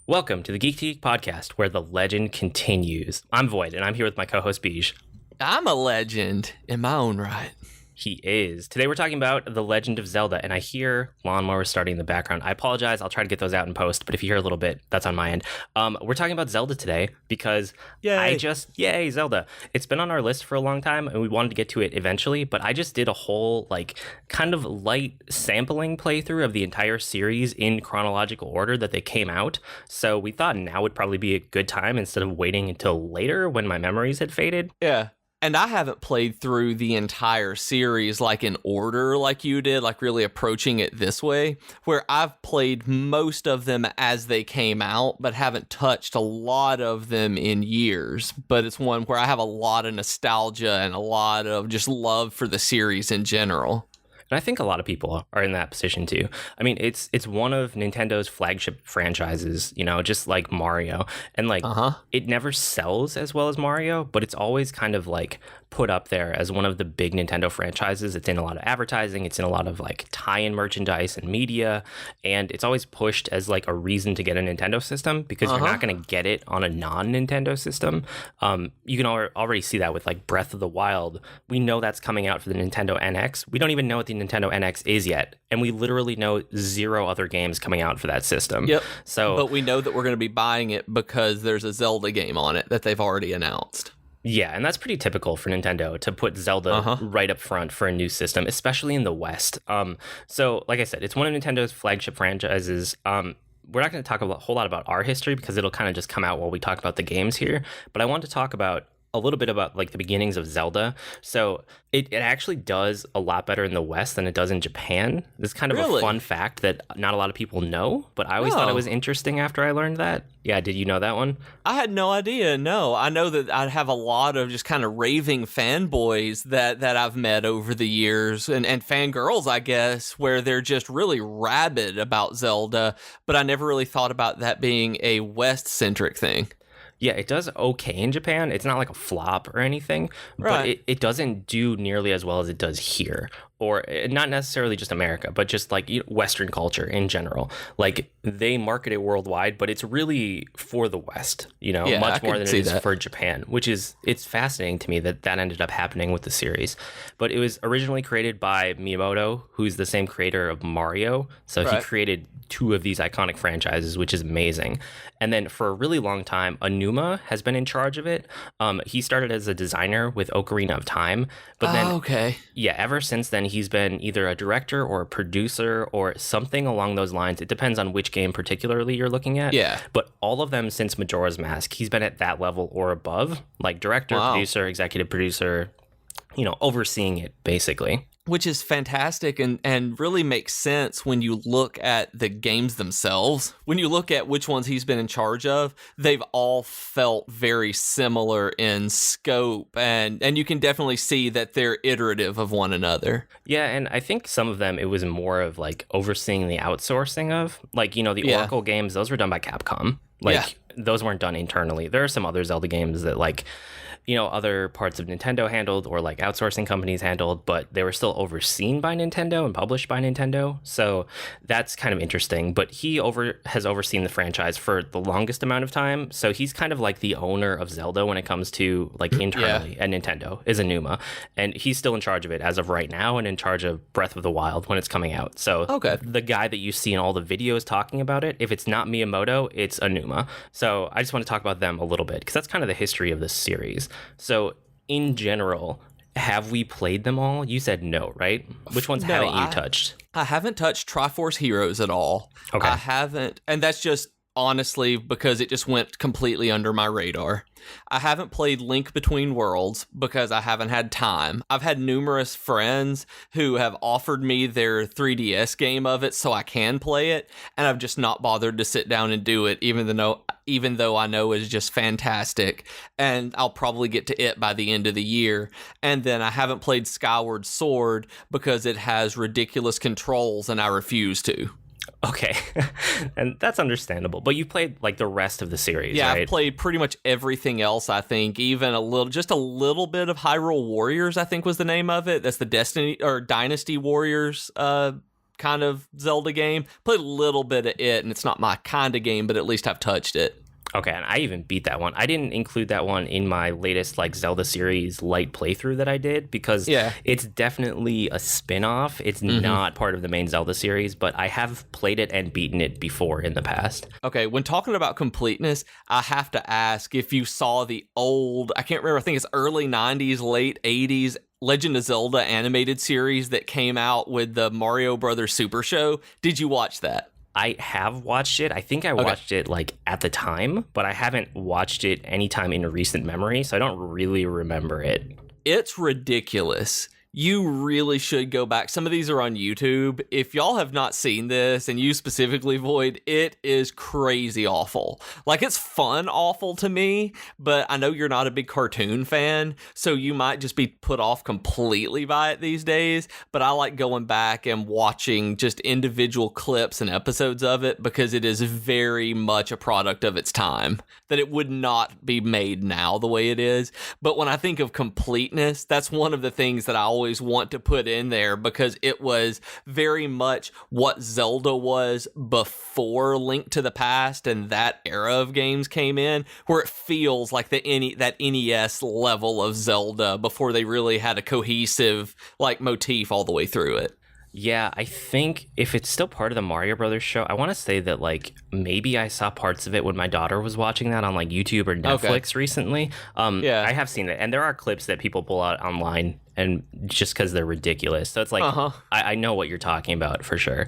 Welcome to the Geek podcast, where the legend continues. I'm Void, and I'm here with my co-host Beej. I'm a legend in my own right. He is. Today we're talking about The Legend of Zelda, and I hear lawnmowers starting in the background. I apologize. I'll try to get those out in post, but if you hear a little bit, that's on my end. We're talking about Zelda today because Yay, Zelda. It's been on our list for a long time, and we wanted to get to it eventually, but I just did a whole, kind of light sampling playthrough of the entire series in chronological order that they came out, so we thought now would probably be a good time instead of waiting until later when my memories had faded. Yeah. And I haven't played through the entire series in order like you did, really approaching it this way, where I've played most of them as they came out, but haven't touched a lot of them in years. But it's one where I have a lot of nostalgia and a lot of just love for the series in general. And I think a lot of people are in that position too. I mean, it's one of Nintendo's flagship franchises, just like Mario. And it never sells as well as Mario, but it's always kind of put up there as one of the big Nintendo franchises. It's in a lot of advertising. It's in a lot of tie-in merchandise and media. And it's always pushed as a reason to get a Nintendo system because you're not going to get it on a non-Nintendo system. You can already see that with Breath of the Wild. We know that's coming out for the Nintendo NX. We don't even know what the Nintendo NX is yet. And we literally know 0 other games coming out for that system. Yep. But we know that we're going to be buying it because there's a Zelda game on it that they've already announced. Yeah, and that's pretty typical for Nintendo to put Zelda right up front for a new system, especially in the West. So, like I said, it's one of Nintendo's flagship franchises. We're not going to talk a whole lot about our history because it'll kind of just come out while we talk about the games here. But I want to talk about a little bit about the beginnings of Zelda. So it actually does a lot better in the West than it does in Japan. This is kind of a fun fact that not a lot of people know, but I always thought it was interesting after I learned that. Yeah, did you know that one? I had no idea, no. I know that I have a lot of just kind of raving fanboys that I've met over the years, and fangirls, I guess, where they're just really rabid about Zelda, but I never really thought about that being a West-centric thing. Yeah, it does okay in Japan. It's not a flop or anything, but it doesn't do nearly as well as it does here. Or not necessarily just America, but just Western culture in general. They market it worldwide, but it's really for the West, much more than it is for Japan, it's fascinating to me that ended up happening with the series. But it was originally created by Miyamoto, who's the same creator of Mario. So he created 2 of these iconic franchises, which is amazing. And then for a really long time, Aonuma has been in charge of it. He started as a designer with Ocarina of Time, but then ever since then he's been either a director or a producer or something along those lines. It depends on which game particularly you're looking at. Yeah. But all of them since Majora's Mask, he's been at that level or above, director, producer, executive producer, overseeing it basically. Which is fantastic and really makes sense when you look at the games themselves. When you look at which ones he's been in charge of, they've all felt very similar in scope, and you can definitely see that they're iterative of one another. Yeah, and I think some of them, it was more of overseeing the outsourcing of, the Oracle games, those were done by Capcom. Those weren't done internally. There are some other Zelda games that other parts of Nintendo handled or outsourcing companies handled, but they were still overseen by Nintendo and published by Nintendo. So that's kind of interesting. But he has overseen the franchise for the longest amount of time. So he's kind of the owner of Zelda when it comes to internally at Nintendo, is Aonuma. And he's still in charge of it as of right now and in charge of Breath of the Wild when it's coming out. So the guy that you see in all the videos talking about it, if it's not Miyamoto, it's Aonuma. So I just want to talk about them a little bit because that's kind of the history of this series. So in general, have we played them all? You said no, right? Which ones haven't you touched? I haven't touched Triforce Heroes at all. Okay. I haven't, and that's just honestly because it just went completely under my radar. I haven't played Link Between Worlds because I haven't had time. I've had numerous friends who have offered me their 3DS game of it so I can play it, and I've just not bothered to sit down and do it, even though I know it's just fantastic, and I'll probably get to it by the end of the year. And then I haven't played Skyward Sword because it has ridiculous controls and I refuse to. Okay, and that's understandable. But you played the rest of the series, yeah, right? I've played pretty much everything else. I think even a little bit of Hyrule Warriors. I think was the name of it. That's the Dynasty Warriors kind kind of Zelda game. Played a little bit of it, and it's not my kind of game, but at least I've touched it. Okay, and I even beat that one. I didn't include that one in my latest like Zelda series light playthrough that I did because it's definitely a spin-off. It's not part of the main Zelda series, but I have played it and beaten it before in the past. Okay, when talking about completeness, I have to ask if you saw the old, I can't remember, I think it's early 90s, late 80s Legend of Zelda animated series that came out with the Mario Brothers Super Show. Did you watch that? I have watched it. I think I watched it like at the time, but I haven't watched it anytime in recent memory, so I don't really remember it. It's ridiculous. You really should go back. Some of these are on YouTube. If y'all have not seen this, and you specifically, Void, it is crazy awful. Like, it's fun awful to me, but I know you're not a big cartoon fan, so you might just be put off completely by it these days, but I like going back and watching just individual clips and episodes of it because it is very much a product of its time, that it would not be made now the way it is. But when I think of completeness, that's one of the things that I always want to put in there because it was very much what Zelda was before Link to the Past and that era of games came in, where it feels like that NES level of Zelda before they really had a cohesive like motif all the way through it. Yeah, I think if it's still part of the Mario Brothers show, I want to say that like maybe I saw parts of it when my daughter was watching that on like YouTube or Netflix recently. I have seen it, and there are clips that people pull out online, and just because they're ridiculous. So it's like I know what you're talking about for sure.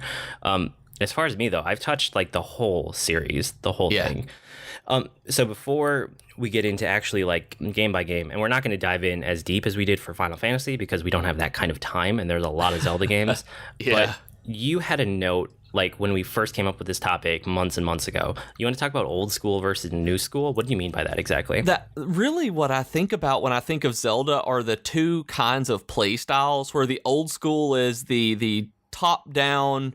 As far as me though, I've touched like the whole series, the whole thing. So before we get into actually like game by game, and we're not going to dive in as deep as we did for Final Fantasy because we don't have that kind of time and there's a lot of Zelda games. But you had a note like when we first came up with this topic months and months ago. You want to talk about old school versus new school? What do you mean by that exactly? That really what I think about when I think of Zelda are the two kinds of play styles, where the old school is the top down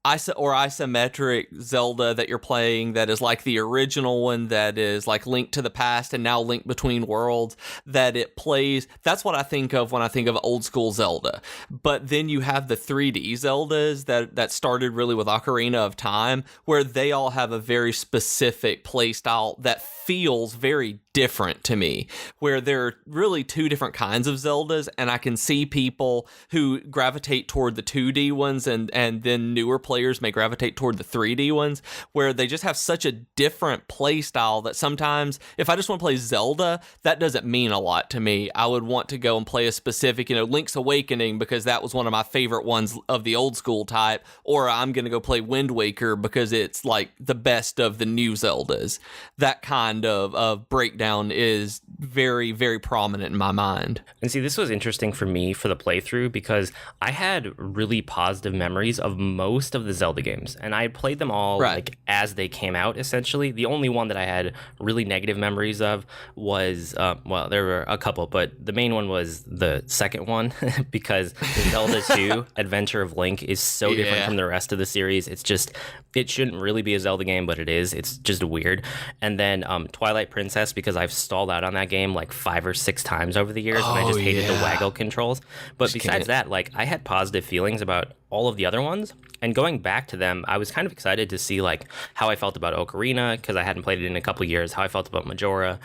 isometric Zelda that you're playing that is like the original one that is like Link to the Past and now Link Between Worlds, that it plays. That's what I think of when I think of old school Zelda. But then you have the 3D Zeldas that started really with Ocarina of Time, where they all have a very specific play style that feels very different to me, where there are really two different kinds of Zeldas, and I can see people who gravitate toward the 2D ones and then newer players may gravitate toward the 3D ones, where they just have such a different play style that sometimes if I just want to play Zelda, that doesn't mean a lot to me. I would want to go and play a specific, Link's Awakening because that was one of my favorite ones of the old school type, or I'm going to go play Wind Waker because it's like the best of the new Zeldas. That kind of breakdown is very, very prominent in my mind. And see, this was interesting for me for the playthrough because I had really positive memories of most of the Zelda games, and I had played them all like as they came out, essentially. The only one that I had really negative memories of was, well, there were a couple, but the main one was the second one because Zelda 2, Adventure of Link, is so different from the rest of the series. It's just, it shouldn't really be a Zelda game, but it is. It's just weird. And then Twilight Princess, because I've stalled out on that game like 5 or 6 times over the years, and I just hated the waggle controls. But besides that, like, I had positive feelings about all of the other ones. And going back to them, I was kind of excited to see like how I felt about Ocarina, because I hadn't played it in a couple of years, how I felt about Majora,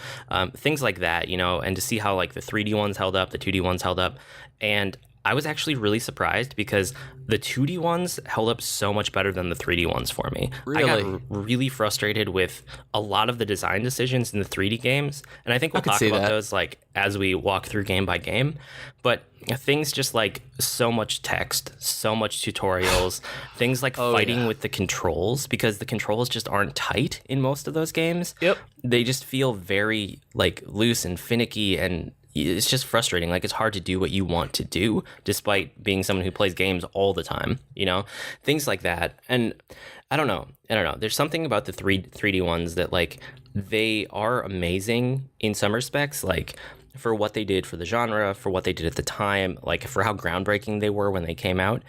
things like that, and to see how like the 3D ones held up, the 2D ones held up. And I was actually really surprised because the 2D ones held up so much better than the 3D ones for me. Really? I got really frustrated with a lot of the design decisions in the 3D games. And I think we'll talk about those like as we walk through game by game. But things just like so much text, so much tutorials, things like fighting with the controls, because the controls just aren't tight in most of those games. Yep. They just feel very like loose and finicky, and it's just frustrating. Like, it's hard to do what you want to do despite being someone who plays games all the time, things like that. And I don't know. There's something about the 3D ones that like they are amazing in some respects, like for what they did for the genre, for what they did at the time, like for how groundbreaking they were when they came out.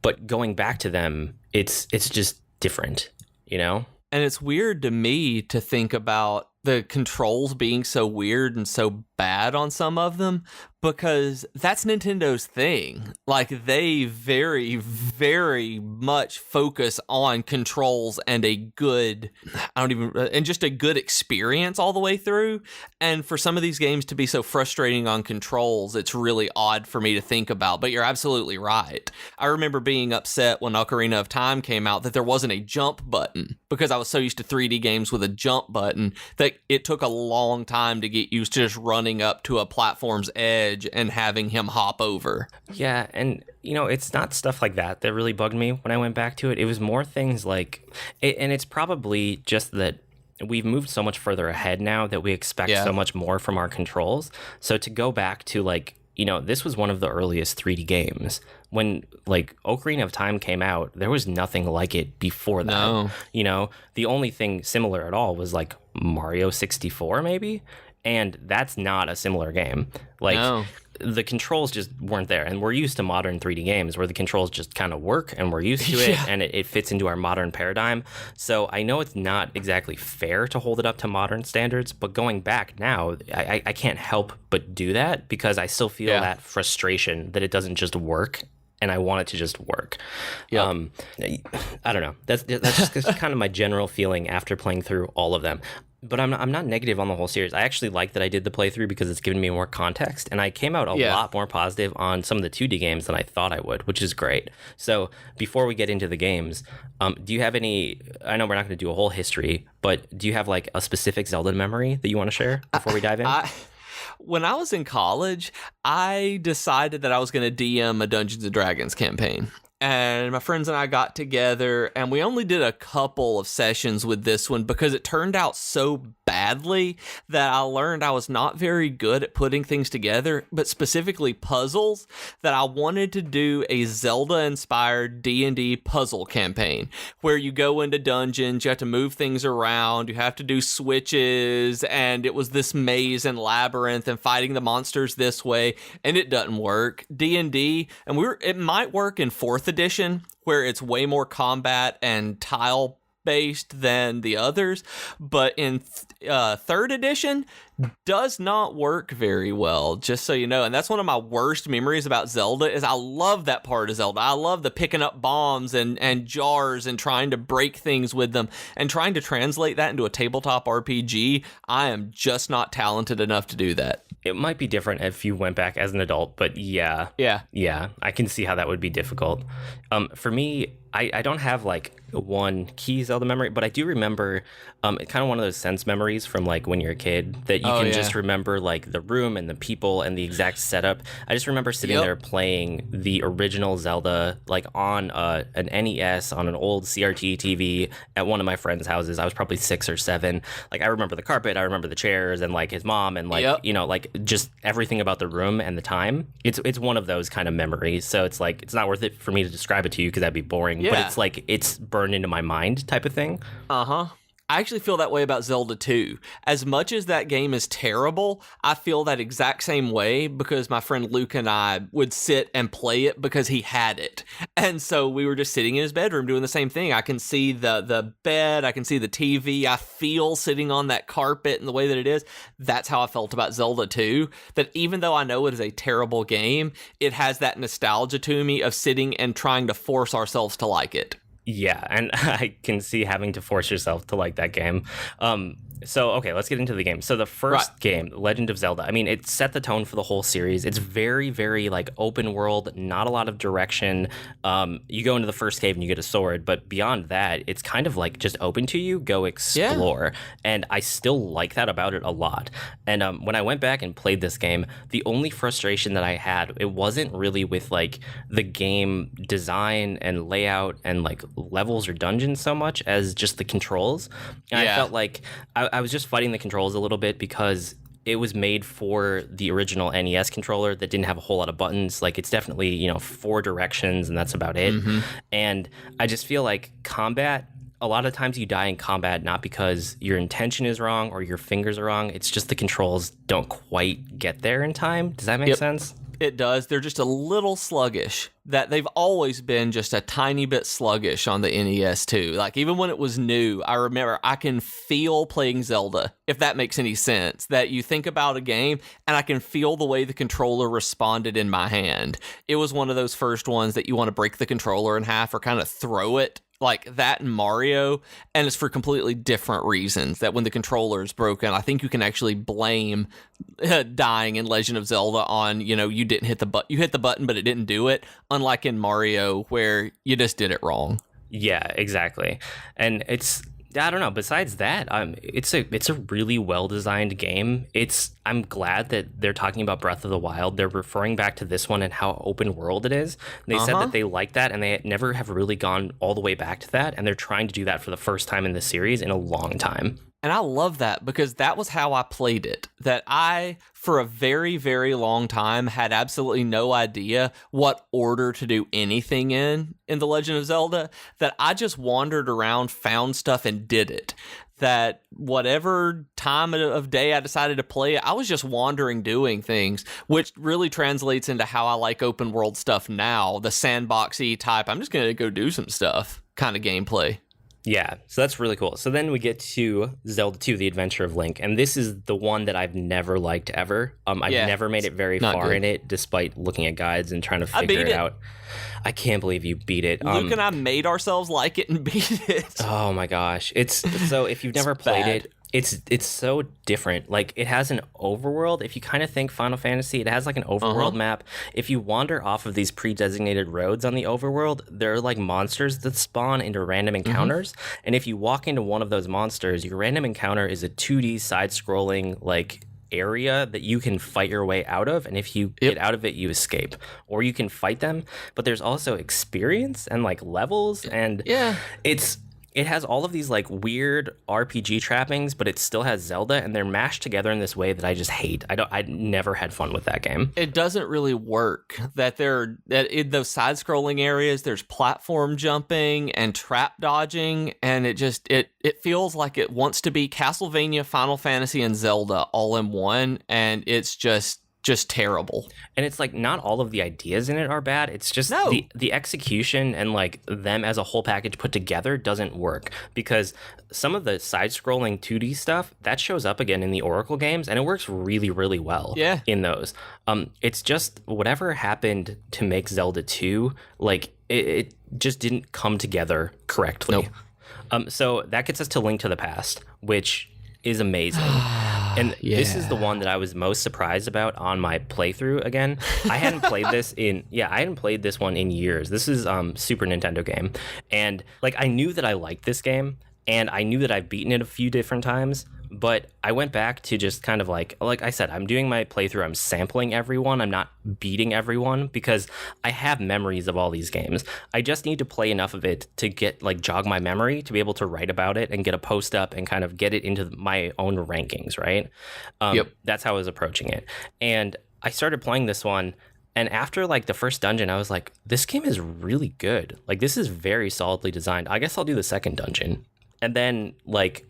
But going back to them, it's just different, And it's weird to me to think about the controls being so weird and so bad on some of them, because that's Nintendo's thing. Like, they very, very much focus on controls and and just a good experience all the way through. And for some of these games to be so frustrating on controls, it's really odd for me to think about. But you're absolutely right. I remember being upset when Ocarina of Time came out that there wasn't a jump button, because I was so used to 3D games with a jump button that it took a long time to get used to just running up to a platform's edge and having him hop over. Yeah, and it's not stuff like that really bugged me when I went back to it. It was more things like, and it's probably just that we've moved so much further ahead now that we expect so much more from our controls. So to go back to this was one of the earliest 3D games. When Ocarina of Time came out, there was nothing like it before that. No. The only thing similar at all was Mario 64 maybe. And that's not a similar game. The controls just weren't there. And we're used to modern 3D games where the controls just kind of work and we're used to it and it fits into our modern paradigm. So I know it's not exactly fair to hold it up to modern standards, but going back now, I can't help but do that because I still feel that frustration that it doesn't just work. And I want it to just work. I don't know. That's just kind of my general feeling after playing through all of them. But I'm not negative on the whole series. I actually like that I did the playthrough because it's given me more context, and I came out a lot more positive on some of the 2D games than I thought I would, which is great. So before we get into the games, do you have any? I know we're not going to do a whole history, but do you have a specific Zelda memory that you want to share before we dive in? When I was in college, I decided that I was going to DM a Dungeons & Dragons campaign. And my friends and I got together, and we only did a couple of sessions with this one because it turned out so badly that I learned I was not very good at putting things together, but specifically puzzles, that I wanted to do a Zelda-inspired D&D puzzle campaign where you go into dungeons, you have to move things around, you have to do switches, and it was this maze and labyrinth and fighting the monsters this way, and it doesn't work. D&D, and it might work in 4th edition where it's way more combat and tile based than the others, but in 3rd edition does not work very well, just so you know. And that's one of my worst memories about Zelda is I love that part of Zelda. I love the picking up bombs and jars and trying to break things with them and trying to translate that into a tabletop RPG. I am just not talented enough to do that. It might be different if you went back as an adult, but yeah, I can see how that would be difficult. For me, I don't have one key Zelda memory, but I do remember kind of one of those sense memories from when you're a kid that you can just remember the room and the people and the exact setup. I just remember sitting there playing the original Zelda on an NES on an old CRT TV at one of my friends' houses. I was probably 6 or 7. I remember the carpet, I remember the chairs and his mom and just everything about the room and the time. It's one of those kind of memories. So it's it's not worth it for me to describe it to you because that'd be boring. But it's it's burned into my mind type of thing. I actually feel that way about Zelda 2. As much as that game is terrible, I feel that exact same way because my friend Luke and I would sit and play it because he had it. And so we were just sitting in his bedroom doing the same thing. I can see the bed, I can see the TV, I feel sitting on that carpet and the way that it is. That's how I felt about Zelda 2, that even though I know it is a terrible game, it has that nostalgia to me of sitting and trying to force ourselves to like it. Yeah, and I can see having to force yourself to like that game. So, okay, let's get into the game. So the first game, Legend of Zelda, I mean, it set the tone for the whole series. It's very, very, open world, not a lot of direction. You go into the first cave and you get a sword, but beyond that, it's kind of just open to you, go explore. Yeah. And I still like that about it a lot. And when I went back and played this game, the only frustration that I had, it wasn't really with, the game design and layout and, levels or dungeons so much as just the controls. And I felt I was just fighting the controls a little bit because it was made for the original NES controller that didn't have a whole lot of buttons. It's definitely, 4 directions and that's about it. Mm-hmm. And I just feel combat, a lot of times you die in combat not because your intention is wrong or your fingers are wrong. It's just the controls don't quite get there in time. Does that make sense? It does. They're just a little sluggish. That they've always been just a tiny bit sluggish on the NES too. Like even when it was new, I remember I can feel playing Zelda, if that makes any sense. That you think about a game and I can feel the way the controller responded in my hand. It was one of those first ones that you want to break the controller in half or kind of throw it. Like that in Mario, and it's for completely different reasons. That when the controller is broken, I think you can actually blame dying in Legend of Zelda on, you didn't hit the button. You hit the button, but it didn't do it. Unlike in Mario, where you just did it wrong. Yeah, exactly. And I don't know. Besides that, it's a really well designed game. I'm glad that they're talking about Breath of the Wild. They're referring back to this one and how open world it is. They said that they like that, and they never have really gone all the way back to that. And they're trying to do that for the first time in the series in a long time. And I love that because that was how I played it. That I, for a very, very long time, had absolutely no idea what order to do anything in The Legend of Zelda. That I just wandered around, found stuff, and did it. That whatever time of day I decided to play it, I was just wandering doing things, which really translates into how I like open world stuff now. The sandboxy type, I'm just going to go do some stuff kind of gameplay. Yeah, so that's really cool. So then we get to Zelda 2, The Adventure of Link, and this is the one that I've never liked ever. I've never made it very far in it, despite looking at guides and trying to figure it out. I can't believe you beat it. Luke and I made ourselves like it and beat it. Oh my gosh. So if you've never played it, it's so different. Like it has an overworld. If you kind of think Final Fantasy, it has like an overworld map. If you wander off of these pre-designated roads on the overworld, there are like monsters that spawn into random encounters. And if you walk into one of those monsters, your random encounter is a 2D side-scrolling like area that you can fight your way out of, and if you get out of it, you escape, or you can fight them. But there's also experience and like levels, and it has all of these like weird RPG trappings, but it still has Zelda, and they're mashed together in this way that I just hate. I never had fun with that game. It doesn't really work. That in those side-scrolling areas, there's platform jumping and trap dodging, and it feels like it wants to be Castlevania, Final Fantasy, and Zelda all in one, and it's just terrible. And it's like not all of the ideas in it are bad. It's just the execution and like them as a whole package put together doesn't work, because some of the side-scrolling 2D stuff that shows up again in the Oracle games, and it works really, really well in those. It's just whatever happened to make Zelda 2, like it just didn't come together correctly. So that gets us to Link to the Past, which is amazing. And this is the one that I was most surprised about on my playthrough again. I hadn't played this one in years. This is Super Nintendo game. And like I knew that I liked this game, and I knew that I've beaten it a few different times, but I went back to just kind of like I said, I'm doing my playthrough, I'm sampling everyone, I'm not beating everyone, because I have memories of all these games. I just need to play enough of it to get like jog my memory to be able to write about it and get a post up and kind of get it into my own rankings, right? That's how I was approaching it. And I started playing this one, and after like the first dungeon, I was like, this game is really good. Like this is very solidly designed. I guess I'll do the second dungeon. And then like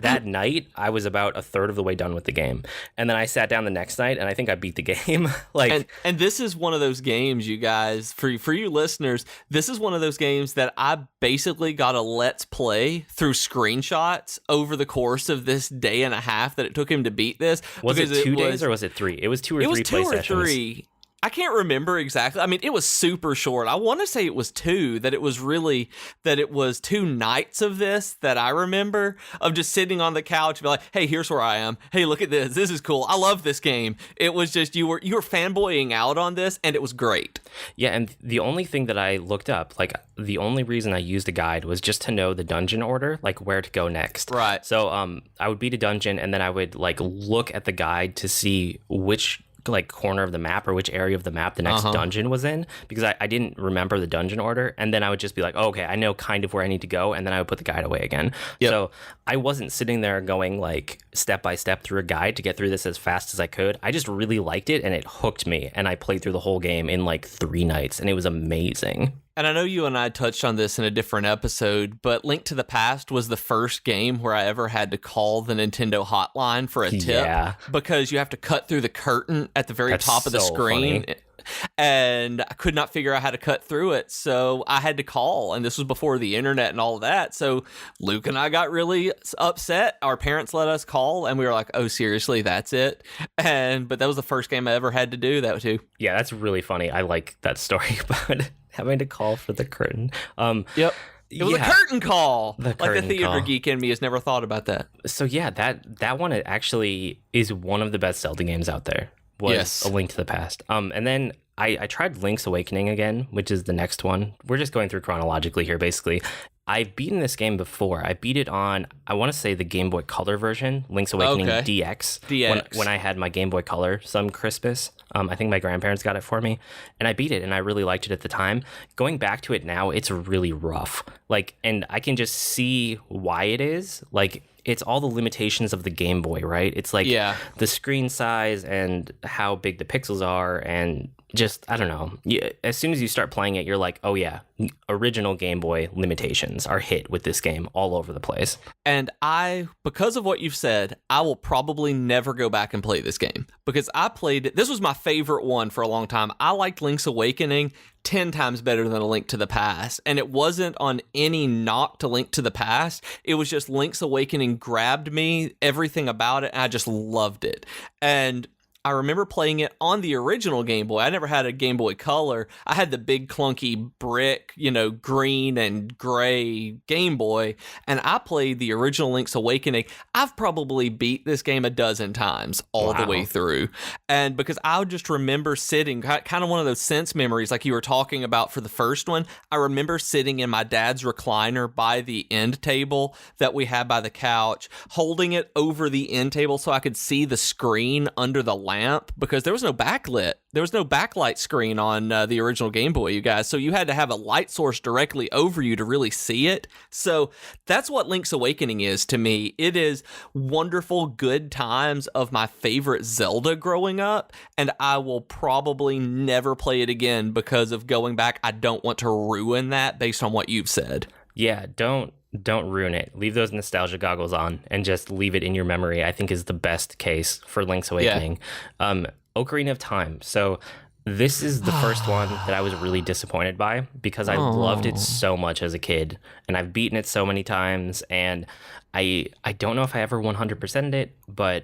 that night, I was about a third of the way done with the game. And then I sat down the next night, and I think I beat the game. And this is one of those games, you guys, for you listeners, this is one of those games that I basically got a let's play through screenshots over the course of this day and a half that it took him to beat this. Was it 2 days or was it 3? It was 2 or 3 play sessions. 3. I can't remember exactly. I mean, it was super short. I want to say it was 2, that it was 2 nights of this that I remember, of just sitting on the couch and be like, hey, here's where I am. Hey, look at this. This is cool. I love this game. It was just, you were fanboying out on this, and it was great. Yeah, and the only thing that I looked up, like the only reason I used a guide was just to know the dungeon order, like where to go next. Right. So I would beat a dungeon, and then I would like look at the guide to see which like corner of the map or which area of the map the next dungeon was in, because I didn't remember the dungeon order. And then I would just be like, oh, okay, I know kind of where I need to go, and then I would put the guide away again. So I wasn't sitting there going like step by step through a guide to get through this as fast as I could. I just really liked it, and it hooked me, and I played through the whole game in like 3 nights, and it was amazing. And I know you and I touched on this in a different episode, but Link to the Past was the first game where I ever had to call the Nintendo hotline for a tip, because you have to cut through the curtain at the very top of the screen. out, and I could not figure out how to cut through it. So I had to call, and this was before the internet and all of that. So Luke and I got really upset. Our parents let us call, and we were like, oh, seriously, that's it? But that was the first game I ever had to do that too. Yeah, that's really funny. I like that story about having to call for the curtain. Yep. It was a curtain call. The curtain theater call. geek in me has never thought about that. So yeah, that one actually is one of the best Zelda games out there. Was A Link to the Past. And then I tried Link's Awakening again, which is the next one. We're just going through chronologically here, basically. I've beaten this game before. I beat it on, I want to say, the Game Boy Color version, Link's Awakening DX. When I had my Game Boy Color some Christmas. I think my grandparents got it for me. And I beat it, and I really liked it at the time. Going back to it now, it's really rough. And I can just see why it is. It's all the limitations of the Game Boy, right? It's the screen size and how big the pixels are, and just, I don't know. As soon as you start playing it, you're like, oh yeah, original Game Boy limitations are hit with this game all over the place. And because of what you've said, I will probably never go back and play this game, because I played it. This was my favorite one for a long time. I liked Link's Awakening 10 times better than A Link to the Past. And it wasn't on any knock to Link to the Past. It was just Link's Awakening grabbed me, everything about it, and I just loved it. And I remember playing it on the original Game Boy. I never had a Game Boy Color. I had the big clunky brick, green and gray Game Boy, and I played the original Link's Awakening. I've probably beat this game a dozen times all the way through. And because I would just remember sitting, kind of one of those sense memories like you were talking about for the first one. I remember sitting in my dad's recliner by the end table that we had by the couch, holding it over the end table so I could see the screen under the lamp, because there was no backlit. There was no backlight screen on the original Game Boy, you guys. So you had to have a light source directly over you to really see it. So that's what Link's Awakening is to me. It is wonderful, good times of my favorite Zelda growing up, and I will probably never play it again because of going back. I don't want to ruin that based on what you've said. Yeah, don't ruin it. Leave those nostalgia goggles on and just leave it in your memory, I think, is the best case for Link's Awakening. Yeah. Ocarina of Time. So this is the first one that I was really disappointed by, because I loved it so much as a kid, and I've beaten it so many times, and I don't know if I ever 100%ed it, but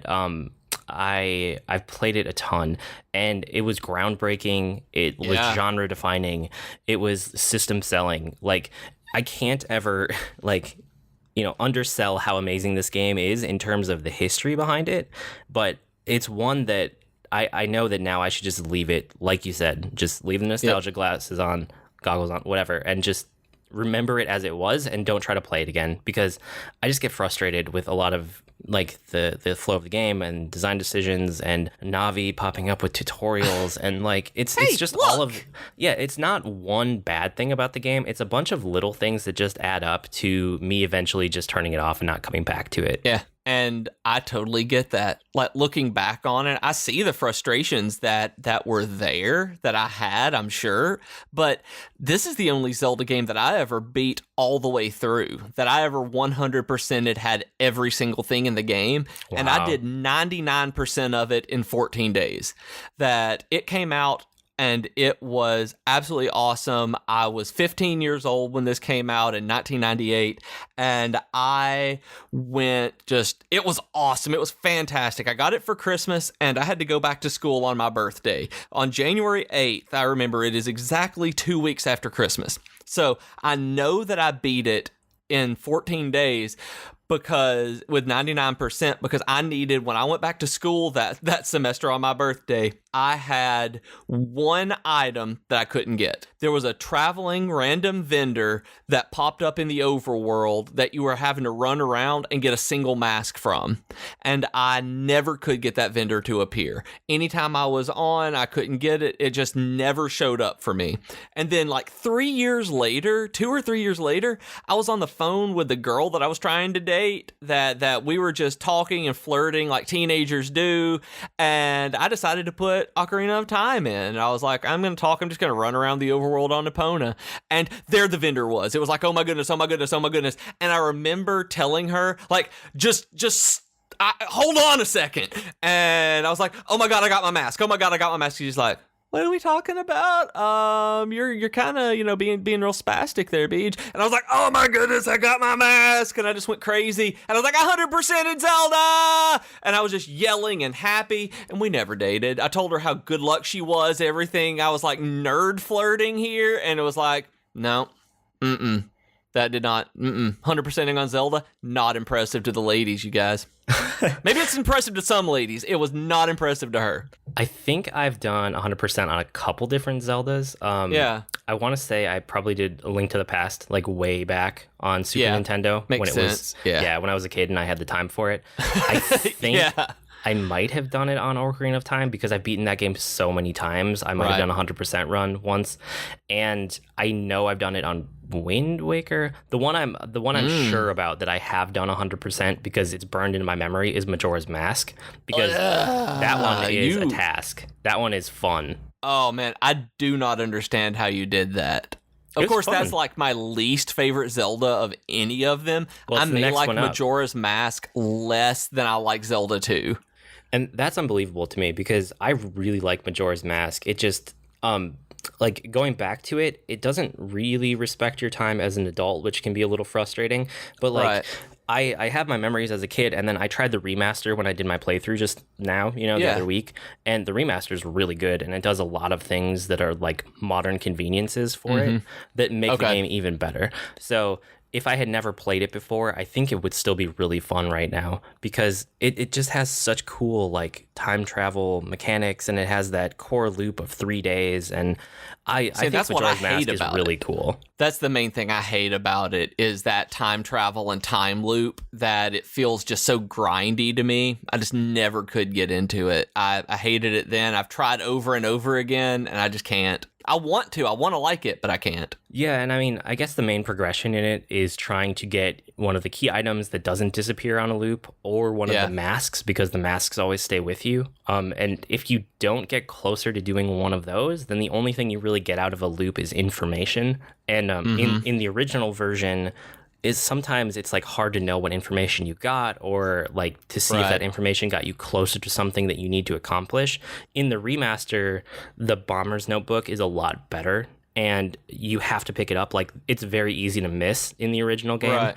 I've played it a ton, and it was groundbreaking. It was genre defining. It was system selling. I can't ever undersell how amazing this game is in terms of the history behind it, but it's one that I know that now I should just leave it, like you said, just leave the nostalgia goggles on, whatever, and just remember it as it was, and don't try to play it again, because I just get frustrated with a lot of the flow of the game and design decisions and Navi popping up with tutorials, and it's just look! All of it's not one bad thing about the game. It's a bunch of little things that just add up to me eventually just turning it off and not coming back to it. Yeah. And I totally get that. Looking back on it, I see the frustrations that were there, that I had, I'm sure. But this is the only Zelda game that I ever beat all the way through, that I ever 100%ed, had every single thing in the game. Wow. And I did 99% of it in 14 days. That it came out, and it was absolutely awesome. I was 15 years old when this came out in 1998, and I it was awesome. It was fantastic. I got it for Christmas, and I had to go back to school on my birthday. On January 8th, I remember it is exactly 2 weeks after Christmas. So I know that I beat it in 14 days, because with 99%, because I needed, when I went back to school that semester on my birthday, I had one item that I couldn't get. There was a traveling random vendor that popped up in the overworld that you were having to run around and get a single mask from. And I never could get that vendor to appear. Anytime I was on, I couldn't get it. It just never showed up for me. And then 2 or 3 years later, I was on the phone with the girl that I was trying to date, that we were just talking and flirting like teenagers do. And I decided to put Ocarina of Time in. And I was like, I'm going to talk. I'm just going to run around the overworld on Epona. And there the vendor was. It was like, oh my goodness, oh my goodness, oh my goodness. And I remember telling her, hold on a second. And I was like, oh my God, I got my mask. Oh my God, I got my mask. She's like, what are we talking about? You're kind of, being real spastic there, Beej. And I was like, oh my goodness, I got my mask. And I just went crazy. And I was like, 100% in Zelda. And I was just yelling and happy. And we never dated. I told her how good luck she was, everything. I was like nerd flirting here. And it was like, no, that did not, 100%ing on Zelda, not impressive to the ladies, you guys. Maybe it's impressive to some ladies. It was not impressive to her. I think I've done 100% on a couple different Zeldas. Yeah. I want to say I probably did A Link to the Past, like way back on Super Nintendo. Makes when it sense. when I was a kid and I had the time for it. I think I might have done it on Ocarina of Time because I've beaten that game so many times. I might have done a 100% run once. And I know I've done it on Wind Waker. The one I'm sure about that I have done 100% because it's burned into my memory is Majora's Mask, because that one is a task. That one is fun. Oh man, I do not understand how you did that. Of course, that's like my least favorite Zelda of any of them. Well, I may like Majora's Mask less than I like Zelda 2. And that's unbelievable to me because I really like Majora's Mask. It just like going back to it, it doesn't really respect your time as an adult, which can be a little frustrating. But like, I have my memories as a kid, and then I tried the remaster when I did my playthrough just now, the other week, and the remaster is really good, and it does a lot of things that are like modern conveniences for it that make the game even better. So if I had never played it before, I think it would still be really fun right now because it just has such cool like time travel mechanics, and it has that core loop of 3 days, and I think that's what I hate about really it. Cool. That's the main thing I hate about it is that time travel and time loop, that it feels just so grindy to me. I just never could get into it. I hated it then. I've tried over and over again, and I just can't. I want to like it, but I can't. Yeah, and I mean, I guess the main progression in it is trying to get one of the key items that doesn't disappear on a loop, or one of the masks, because the masks always stay with you. And if you don't get closer to doing one of those, then the only thing you really get out of a loop is information. And in the original version, is sometimes it's like hard to know what information you got, or like to see if that information got you closer to something that you need to accomplish. In the remaster, the Bomber's Notebook is a lot better, and you have to pick it up. Like, it's very easy to miss in the original game.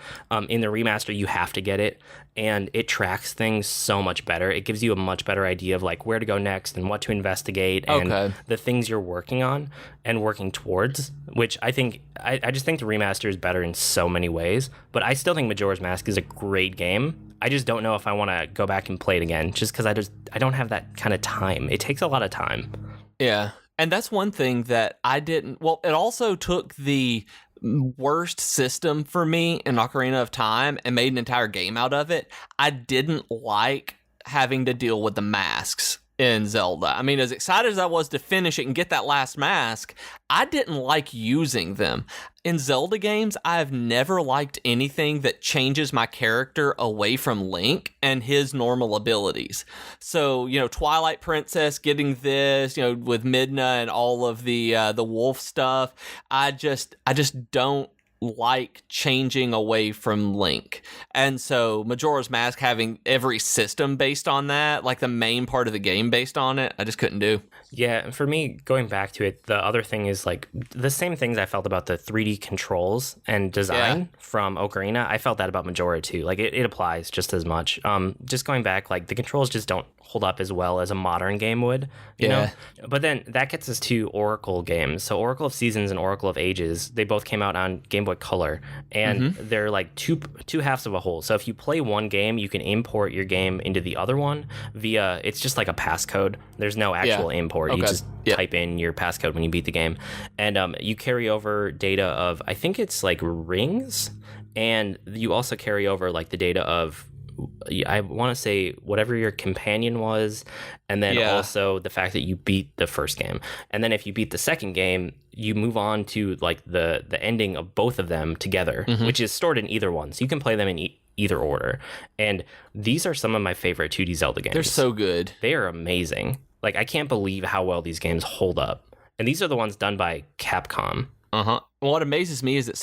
In the remaster, you have to get it, and it tracks things so much better. It gives you a much better idea of like where to go next and what to investigate and the things you're working on and working towards, which I think I just think the remaster is better in so many ways. But I still think Majora's Mask is a great game. I just don't know if I want to go back and play it again, just because I don't have that kind of time. It takes a lot of time. Yeah. And that's one thing that I didn't... Well, it also took the worst system for me in Ocarina of Time and made an entire game out of it. I didn't like having to deal with the masks in Zelda. I mean, as excited as I was to finish it and get that last mask, I didn't like using them. In Zelda games, I've never liked anything that changes my character away from Link and his normal abilities. So, Twilight Princess getting this, with Midna and all of the wolf stuff, I just don't like changing away from Link. And so Majora's Mask having every system based on that, like the main part of the game based on it, I just couldn't do. Yeah, and for me, going back to it, the other thing is like the same things I felt about the 3D controls and design from Ocarina, I felt that about Majora too. Like it applies just as much. Just going back, like the controls just don't hold up as well as a modern game would, you know? But then that gets us to Oracle games. So Oracle of Seasons and Oracle of Ages, they both came out on Game Boy Color, and they're like two halves of a whole. So if you play one game, you can import your game into the other one via, it's just like a passcode. There's no actual import. You just type in your passcode when you beat the game. And you carry over data of, I think it's like rings, and you also carry over like the data of, I want to say whatever your companion was, and then also the fact that you beat the first game. And then if you beat the second game, you move on to like the ending of both of them together, which is stored in either one. So you can play them in either order. And these are some of my favorite 2D Zelda games. They're so good. They are amazing. Like, I can't believe how well these games hold up. And these are the ones done by Capcom. What amazes me is that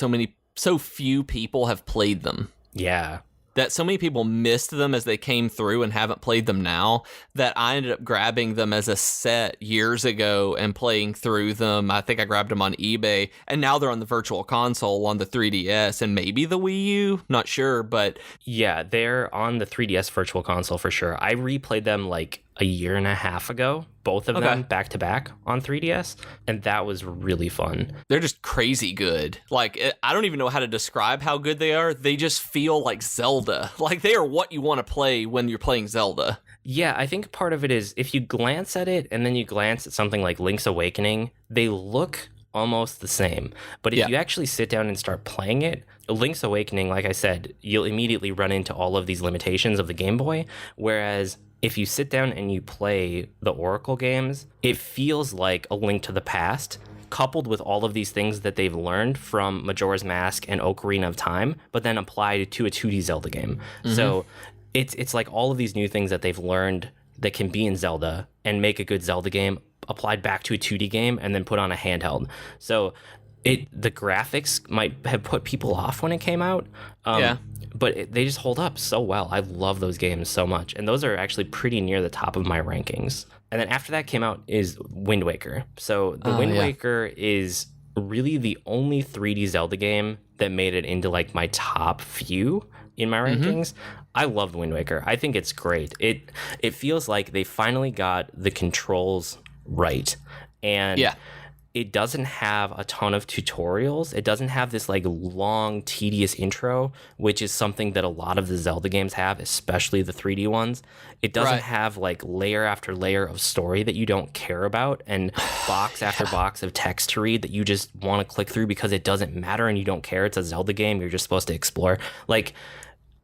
so few people have played them. Yeah. that so many people missed them as they came through and haven't played them now, that I ended up grabbing them as a set years ago and playing through them. I think I grabbed them on eBay, and now they're on the Virtual Console on the 3DS and maybe the Wii U, not sure, but... Yeah, they're on the 3DS Virtual Console for sure. I replayed them like a year and a half ago, both of them back to back on 3DS, and that was really fun. They're just crazy good. Like, I don't even know how to describe how good they are. They just feel like Zelda. Like, they are what you want to play when you're playing Zelda. Yeah, I think part of it is if you glance at it and then you glance at something like Link's Awakening, they look almost the same. But if you actually sit down and start playing it, Link's Awakening, like I said, you'll immediately run into all of these limitations of the Game Boy, whereas if you sit down and you play the Oracle games, it feels like A Link to the Past, coupled with all of these things that they've learned from Majora's Mask and Ocarina of Time, but then applied to a 2D Zelda game. Mm-hmm. So it's like all of these new things that they've learned that can be in Zelda and make a good Zelda game applied back to a 2D game and then put on a handheld. So the graphics might have put people off when it came out. But they just hold up so well. I love those games so much. And those are actually pretty near the top of my rankings. And then after that came out is Wind Waker. So the Wind Waker is really the only 3D Zelda game that made it into like my top few in my rankings. I love Wind Waker. I think it's great. It feels like they finally got the controls right. And it doesn't have a ton of tutorials. It doesn't have this like long, tedious intro, which is something that a lot of the Zelda games have, especially the 3D ones. It doesn't have like layer after layer of story that you don't care about and box after box of text to read that you just want to click through because it doesn't matter and you don't care. It's a Zelda game. You're just supposed to explore. Like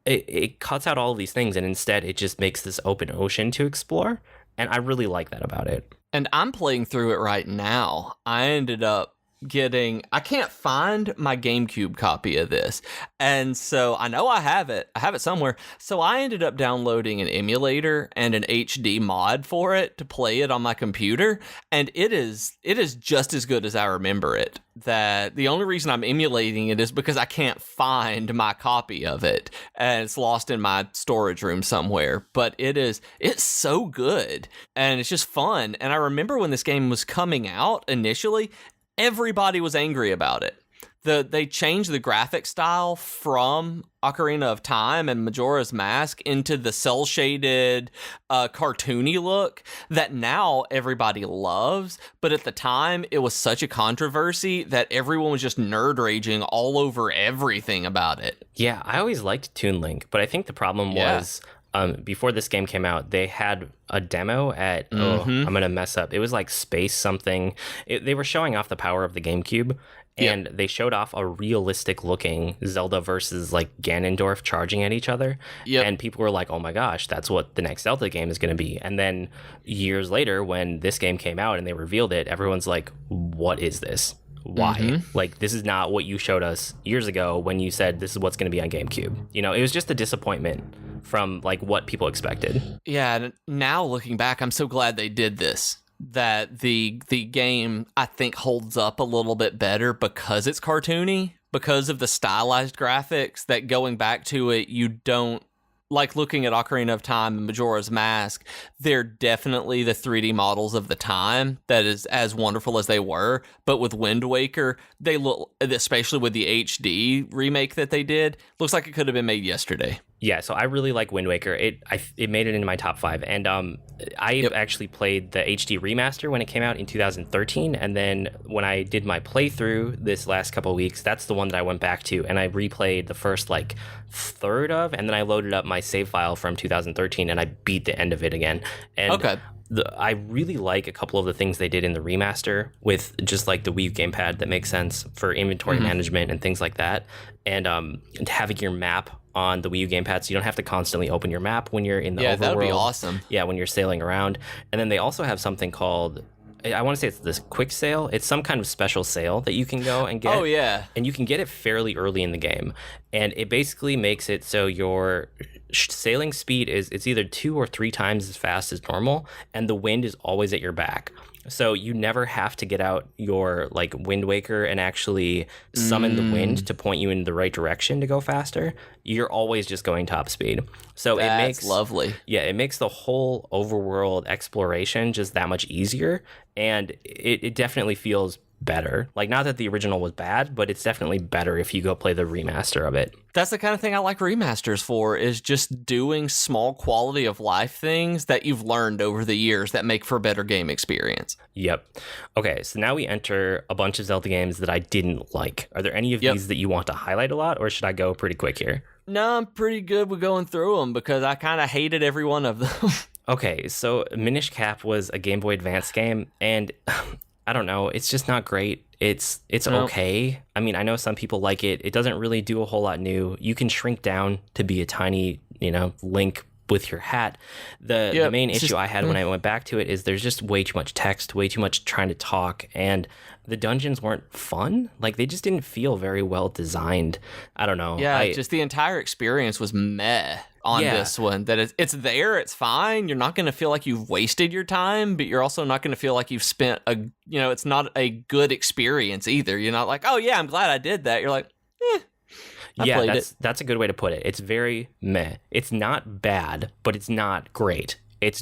it cuts out all of these things and instead it just makes this open ocean to explore. And I really like that about it. And I'm playing through it right now. I ended up I can't find my GameCube copy of this. And so I know I have it somewhere. So I ended up downloading an emulator and an HD mod for it to play it on my computer. And it is just as good as I remember it. That the only reason I'm emulating it is because I can't find my copy of it. And it's lost in my storage room somewhere. But it's so good. And it's just fun. And I remember when this game was coming out initially, everybody was angry about it. They changed the graphic style from Ocarina of Time and Majora's Mask into the cel-shaded, cartoony look that now everybody loves. But at the time, it was such a controversy that everyone was just nerd raging all over everything about it. Yeah, I always liked Toon Link, but I think the problem was... before this game came out, they had a demo at, I'm going to mess up. It was like Space something. They were showing off the power of the GameCube, and they showed off a realistic looking Zelda versus like Ganondorf charging at each other. And people were like, oh my gosh, that's what the next Zelda game is going to be. And then years later, when this game came out and they revealed it, everyone's like, what is this? Why? Like, this is not what you showed us years ago when you said this is what's going to be on GameCube. You know, it was just a disappointment from like what people expected. Yeah, and now looking back, I'm so glad they did this. That the game, I think, holds up a little bit better because it's cartoony, because of the stylized graphics, that going back to it, you don't... Like looking at Ocarina of Time and Majora's Mask, they're definitely the 3D models of the time that is as wonderful as they were. But with Wind Waker, they look, especially with the HD remake that they did, looks like it could have been made yesterday. Yeah, so I really like Wind Waker. It made it into my top 5. And I actually played the HD remaster when it came out in 2013. And then when I did my playthrough this last couple of weeks, that's the one that I went back to. And I replayed the first like third of, and then I loaded up my save file from 2013 and I beat the end of it again. And I really like a couple of the things they did in the remaster with just like the Wii U gamepad that makes sense for inventory management and things like that. And having your map on the Wii U gamepad so you don't have to constantly open your map when you're in the overworld. Yeah, that would be awesome. Yeah, when you're sailing around. And then they also have something called... I want to say it's this quick sail. It's some kind of special sail that you can go and get. Oh, yeah. And you can get it fairly early in the game. and it basically makes it so your sailing speed it's either 2 or 3 times as fast as normal, and the wind is always at your back. So you never have to get out your like Wind Waker and actually summon the wind to point you in the right direction to go faster. You're always just going top speed. So That's it makes lovely. Yeah, it makes the whole overworld exploration just that much easier, and it definitely feels better. Like, not that the original was bad, but it's definitely better if you go play the remaster of it. That's the kind of thing I like remasters for, is just doing small quality of life things that you've learned over the years that make for a better game experience. Yep. Okay, so now we enter a bunch of Zelda games that I didn't like. Are there any of these that you want to highlight a lot, or should I go pretty quick here? No, I'm pretty good with going through them because I kind of hated every one of them. Okay, so Minish Cap was a Game Boy Advance game, and I don't know, it's just not great. It's okay. I mean, I know some people like it. It doesn't really do a whole lot new. You can shrink down to be a tiny, Link with your hat. The main issue I had when I went back to it is there's just way too much text, way too much trying to talk, and the dungeons weren't fun. Like, they just didn't feel very well designed. I don't know. Yeah, just the entire experience was meh on this one. That it's there, it's fine. You're not going to feel like you've wasted your time, but you're also not going to feel like you've spent it's not a good experience either. You're not like, oh yeah, I'm glad I did that. You're like, that's a good way to put it. It's very meh. It's not bad, but it's not great. It's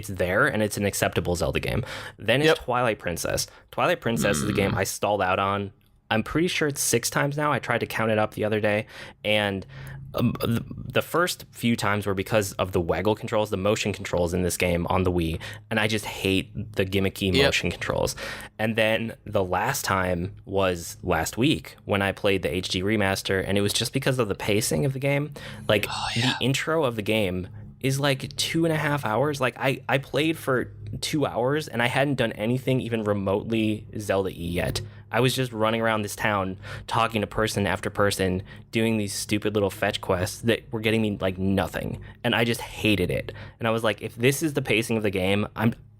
there, and it's an acceptable Zelda game. Then it's Twilight Princess. Twilight Princess is a game I stalled out on. I'm pretty sure it's 6 times now. I tried to count it up the other day, and the first few times were because of the waggle controls, the motion controls in this game on the Wii, and I just hate the gimmicky motion controls. And then the last time was last week when I played the HD remaster, and it was just because of the pacing of the game. Like, the intro of the game is like 2.5 hours. Like, I played for 2 hours and I hadn't done anything even remotely Zelda-y yet. I was just running around this town talking to person after person, doing these stupid little fetch quests that were getting me like nothing, and I just hated it. And I was like, if this is the pacing of the game,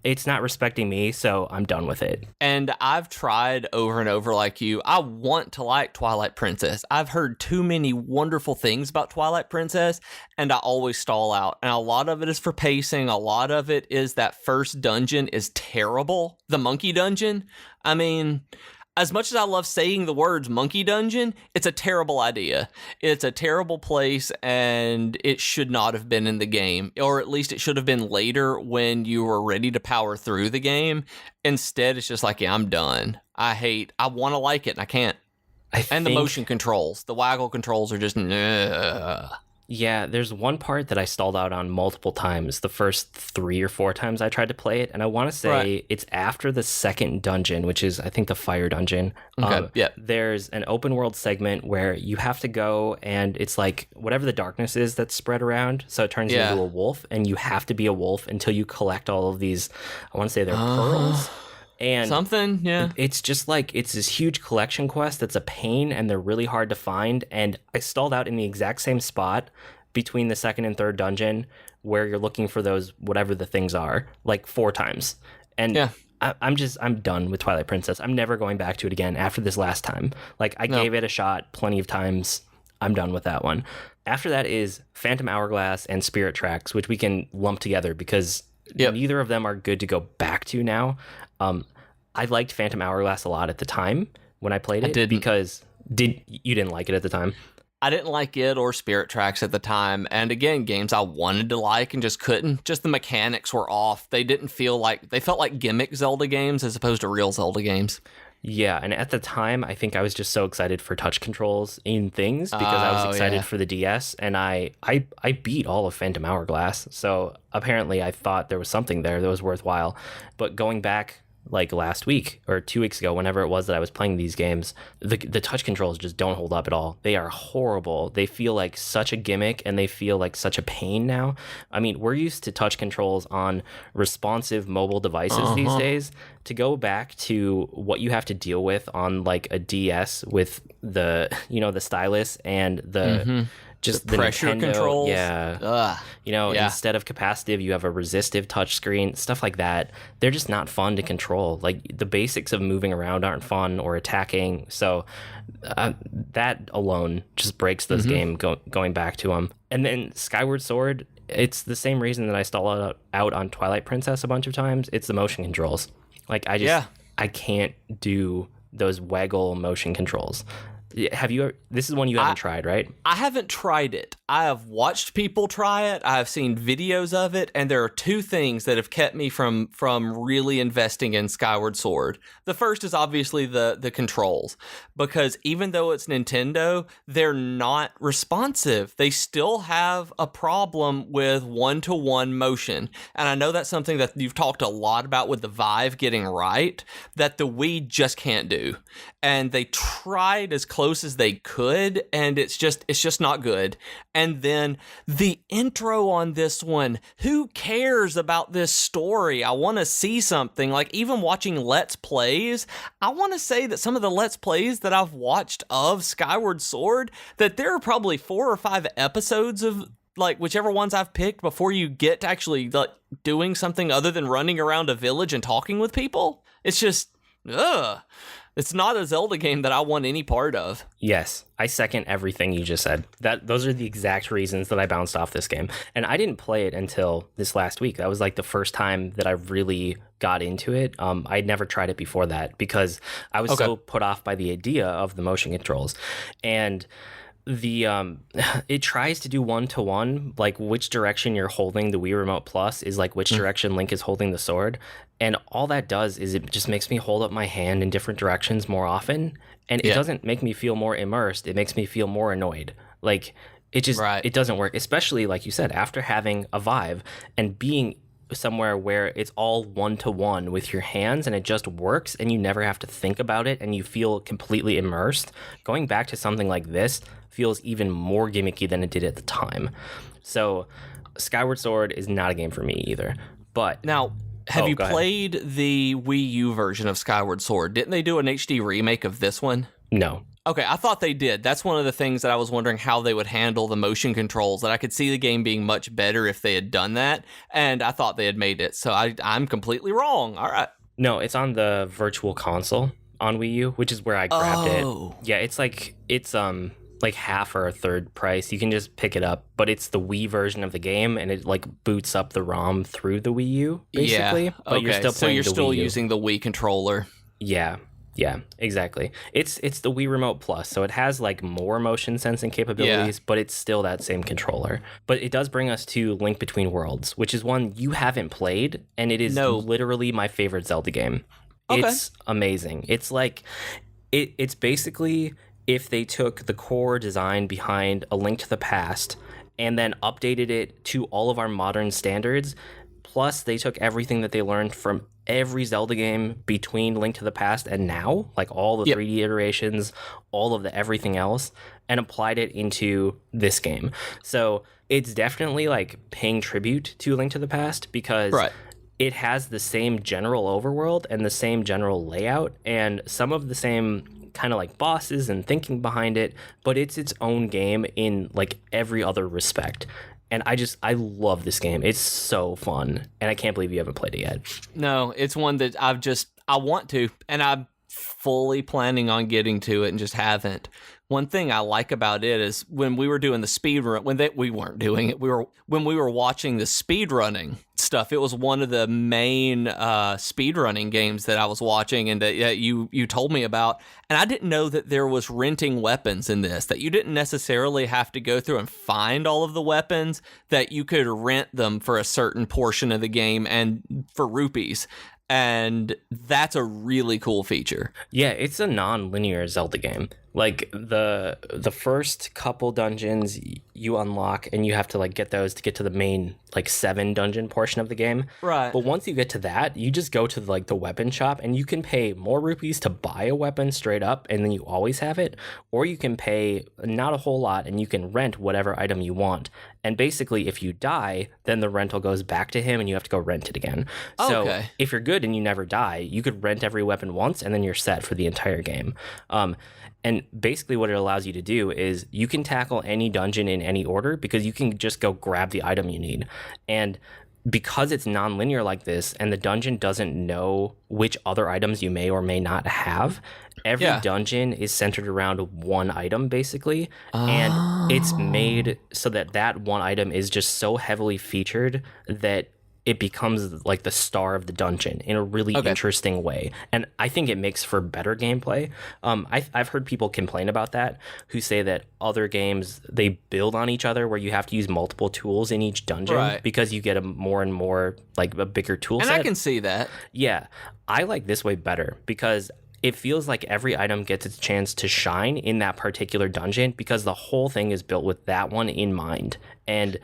it's not respecting me, so I'm done with it. And I've tried over and over like you. I want to like Twilight Princess. I've heard too many wonderful things about Twilight Princess, and I always stall out. And a lot of it is for pacing. A lot of it is that first dungeon is terrible. The monkey dungeon. I mean, as much as I love saying the words monkey dungeon, it's a terrible idea. It's a terrible place, and it should not have been in the game. Or at least it should have been later when you were ready to power through the game. Instead, it's just like, yeah, I'm done. I want to like it, and I can't. And the motion controls. The waggle controls are just, Yeah, there's one part that I stalled out on multiple times, the first 3 or 4 times I tried to play it, and I want to say it's after the second dungeon, which is, I think, the fire dungeon. Okay, There's an open world segment where you have to go, and it's like whatever the darkness is that's spread around, so it turns you into a wolf, and you have to be a wolf until you collect all of these, I want to say they're pearls. And it's just like, it's this huge collection quest that's a pain, and they're really hard to find. And I stalled out in the exact same spot between the second and third dungeon where you're looking for those, whatever the things are, like 4 times. And I'm done with Twilight Princess. I'm never going back to it again after this last time. Like, I gave it a shot plenty of times. I'm done with that one. After that is Phantom Hourglass and Spirit Tracks, which we can lump together because neither of them are good to go back to now. I liked Phantom Hourglass a lot at the time when I played it. Because you didn't like it at the time? I didn't like it or Spirit Tracks at the time. And again, games I wanted to like and just couldn't. Just the mechanics were off. They felt like gimmick Zelda games as opposed to real Zelda games. Yeah, and at the time, I think I was just so excited for touch controls in things because I was excited for the DS, and I beat all of Phantom Hourglass. So apparently I thought there was something there that was worthwhile. But going back like last week or 2 weeks ago, whenever it was that I was playing these games, the touch controls just don't hold up at all. They are horrible. They feel like such a gimmick, and they feel like such a pain now. I mean, we're used to touch controls on responsive mobile devices these days. To go back to what you have to deal with on like a DS with the, the stylus and the just the pressure Nintendo, controls. Yeah. Ugh. Instead of capacitive, you have a resistive touchscreen, stuff like that. They're just not fun to control. Like, the basics of moving around aren't fun, or attacking. So that alone just breaks this game going back to them. And then Skyward Sword, it's the same reason that I stalled out on Twilight Princess a bunch of times. It's the motion controls. Like, I can't do those waggle motion controls. This is one you haven't tried, right? I haven't tried it. I have watched people try it. I have seen videos of it, and there are two things that have kept me from really investing in Skyward Sword. The first is obviously the controls, because even though it's Nintendo, they're not responsive. They still have a problem with one-to-one motion, and I know that's something that you've talked a lot about with the Vive getting right, that the Wii just can't do. And they tried as close as they could, and it's just not good. And then the intro on this one, who cares about this story? I want to see something. Like, even watching Let's Plays, I want to say that some of the Let's Plays that I've watched of Skyward Sword, that there are probably 4 or 5 episodes of, like, whichever ones I've picked before you get to actually, like, doing something other than running around a village and talking with people. It's just, ugh. It's not a Zelda game that I want any part of. Yes, I second everything you just said. Those are the exact reasons that I bounced off this game. And I didn't play it until this last week. That was like the first time that I really got into it. I'd never tried it before that because I was so put off by the idea of the motion controls. And it tries to do one-to-one, like which direction you're holding the Wii Remote Plus is like which direction Link is holding the sword, and all that does is it just makes me hold up my hand in different directions more often, and it doesn't make me feel more immersed. It makes me feel more annoyed. Like, it just it doesn't work, especially like you said, after having a Vive and being somewhere where it's all one-to-one with your hands and it just works and you never have to think about it and you feel completely immersed. Going back to something like this feels even more gimmicky than it did at the time. So Skyward Sword is not a game for me either. But now, have you played the Wii U version of Skyward Sword? Didn't they do an HD remake of this one? No. Okay, I thought they did. That's one of the things that I was wondering how they would handle the motion controls, that I could see the game being much better if they had done that, and I thought they had made it, so I'm completely wrong. All right. No, it's on the Virtual Console on Wii U, which is where I grabbed it. Yeah, it's like half or a third price. You can just pick it up, but it's the Wii version of the game, and it like boots up the ROM through the Wii U, basically. Yeah, but you're still playing you're still using the Wii controller. Yeah, exactly. It's the Wii Remote Plus, so it has like more motion sensing capabilities, but it's still that same controller. But it does bring us to Link Between Worlds, which is one you haven't played, and it is literally my favorite Zelda game. Okay. It's amazing. It's like it's basically if they took the core design behind A Link to the Past and then updated it to all of our modern standards, plus they took everything that they learned from every Zelda game between Link to the Past and now, like all the 3D iterations, all of the everything else, and applied it into this game. So it's definitely like paying tribute to Link to the Past because it has the same general overworld and the same general layout and some of the same kind of like bosses and thinking behind it, but it's its own game in like every other respect. And I love this game. It's so fun. And I can't believe you haven't played it yet. No, it's one that I want to, and I'm fully planning on getting to it and just haven't. One thing I like about it is when we were doing the speed run, we weren't doing it. When we were watching the speed running stuff, it was one of the main speed running games that I was watching and that you told me about. And I didn't know that there was renting weapons in this, that you didn't necessarily have to go through and find all of the weapons, that you could rent them for a certain portion of the game and for rupees. And that's a really cool feature. Yeah, it's a non-linear Zelda game. Like the first couple dungeons you unlock and you have to like get those to get to the main like 7 dungeon portion of the game. Right. But once you get to that, you just go to like the weapon shop and you can pay more rupees to buy a weapon straight up and then you always have it, or you can pay not a whole lot and you can rent whatever item you want. And basically if you die, then the rental goes back to him and you have to go rent it again. So if you're good and you never die, you could rent every weapon once and then you're set for the entire game. And basically what it allows you to do is you can tackle any dungeon in any order because you can just go grab the item you need. And because it's non-linear like this and the dungeon doesn't know which other items you may or may not have, every dungeon is centered around one item basically. And it's made so that that one item is just so heavily featured that it becomes like the star of the dungeon in a really interesting way. And I think it makes for better gameplay. I've heard people complain about that, who say that other games, they build on each other where you have to use multiple tools in each dungeon because you get a more and more, like a bigger tool set. And I can see that. Yeah. I like this way better because it feels like every item gets its chance to shine in that particular dungeon because the whole thing is built with that one in mind. And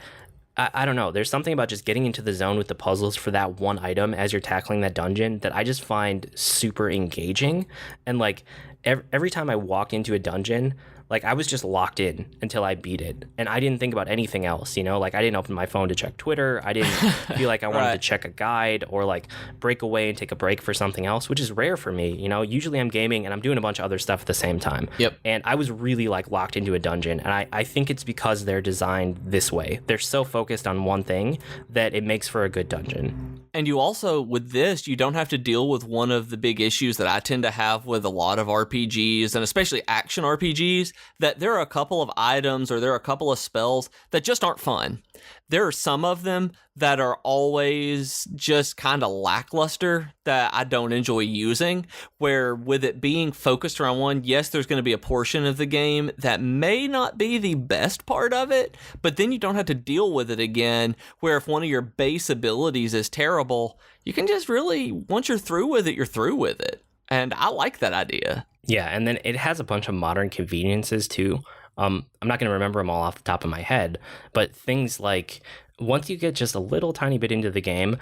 I don't know. There's something about just getting into the zone with the puzzles for that one item as you're tackling that dungeon that I just find super engaging. And like every time I walked into a dungeon, like I was just locked in until I beat it. And I didn't think about anything else, you know, like I didn't open my phone to check Twitter. I didn't feel like I wanted to check a guide or like break away and take a break for something else, which is rare for me. You know, usually I'm gaming and I'm doing a bunch of other stuff at the same time. Yep. And I was really like locked into a dungeon. And I think it's because they're designed this way. They're so focused on one thing that it makes for a good dungeon. And you also, with this, you don't have to deal with one of the big issues that I tend to have with a lot of RPGs, and especially action RPGs, that there are a couple of items or there are a couple of spells that just aren't fun. There are some of them that are always just kind of lackluster that I don't enjoy using, where with it being focused around one, yes, there's going to be a portion of the game that may not be the best part of it, but then you don't have to deal with it again, where if one of your base abilities is terrible, you can just really, once you're through with it, you're through with it. And I like that idea. Yeah, and then it has a bunch of modern conveniences too. I'm not going to remember them all off the top of my head, but things like once you get just a little tiny bit into the game,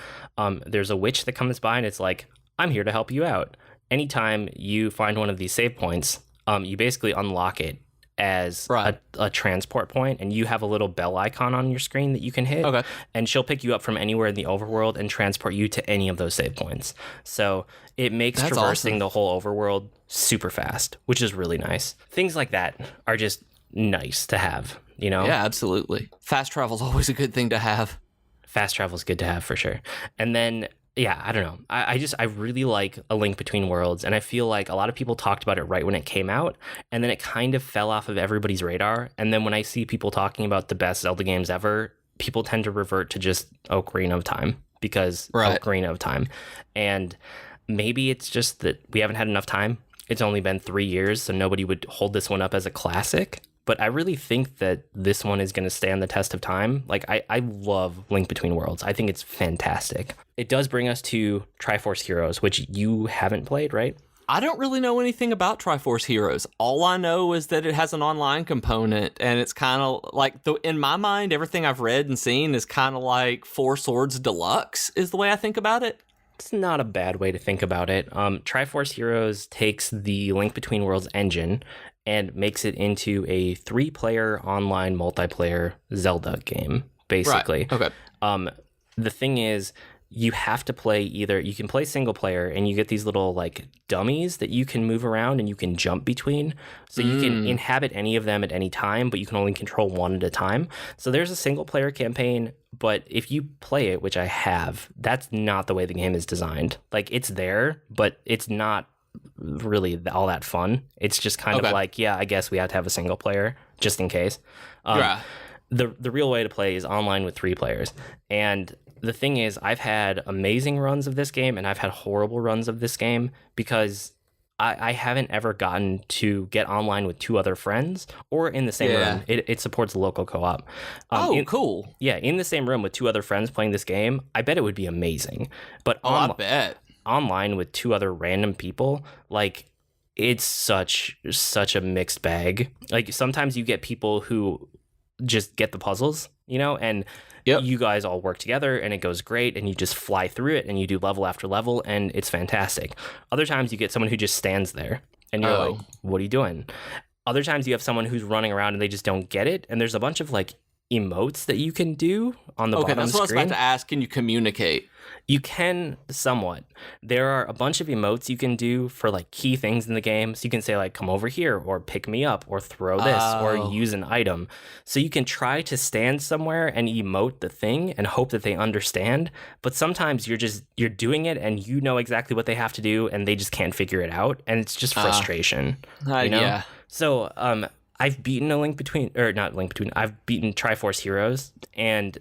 there's a witch that comes by and it's like, I'm here to help you out. Anytime you find one of these save points, you basically unlock it as a transport point, and you have a little bell icon on your screen that you can hit, and she'll pick you up from anywhere in the overworld and transport you to any of those save points. So it makes traversing the whole overworld super fast, which is really nice. Things like that are just nice to have, you know? Yeah, absolutely. Fast travel is always a good thing to have. Fast travel is good to have for sure. And then, yeah, I don't know. I really like A Link Between Worlds, and I feel like a lot of people talked about it right when it came out, and then it kind of fell off of everybody's radar. And then when I see people talking about the best Zelda games ever, people tend to revert to just Ocarina of Time because Ocarina of Time. And maybe it's just that we haven't had enough time. It's only been 3 years, so nobody would hold this one up as a classic. But I really think that this one is going to stand the test of time. Like, I love Link Between Worlds. I think it's fantastic. It does bring us to Triforce Heroes, which you haven't played, right? I don't really know anything about Triforce Heroes. All I know is that it has an online component, and it's kind of like, in my mind, everything I've read and seen is kind of like Four Swords Deluxe is the way I think about it. It's not a bad way to think about it. Triforce Heroes takes the Link Between Worlds engine and makes it into a 3-player online multiplayer Zelda game, basically. Right. Okay. The thing is, you have to play you can play single player, and you get these little like dummies that you can move around and you can jump between. So you can inhabit any of them at any time, but you can only control one at a time. So there's a single player campaign, but if you play it, which I have, that's not the way the game is designed. Like, it's there, but it's not really all that fun. It's just kind of like, yeah, I guess we have to have a single player just in case. The real way to play is online with 3 players. And the thing is, I've had amazing runs of this game and I've had horrible runs of this game because I haven't ever gotten to get online with 2 other friends or in the same room. It supports local co-op. Cool. Yeah, in the same room with 2 other friends playing this game, I bet it would be amazing. But I bet. Online with 2 other random people, like, it's such a mixed bag. Like, sometimes you get people who just get the puzzles, you know, and you guys all work together and it goes great and you just fly through it and you do level after level and it's fantastic. Other times you get someone who just stands there and you're like, what are you doing? Other times you have someone who's running around and they just don't get it, and there's a bunch of like emotes that you can do on the Okay, bottom that's what I was screen. about to ask. Can you communicate? You can somewhat. There are a bunch of emotes you can do for like key things in the game. So you can say like, come over here, or pick me up, or throw this, or use an item. So you can try to stand somewhere and emote the thing and hope that they understand. But sometimes you're doing it and you know exactly what they have to do and they just can't figure it out. And it's just frustration. You know? Yeah. So I've beaten I've beaten Triforce Heroes, and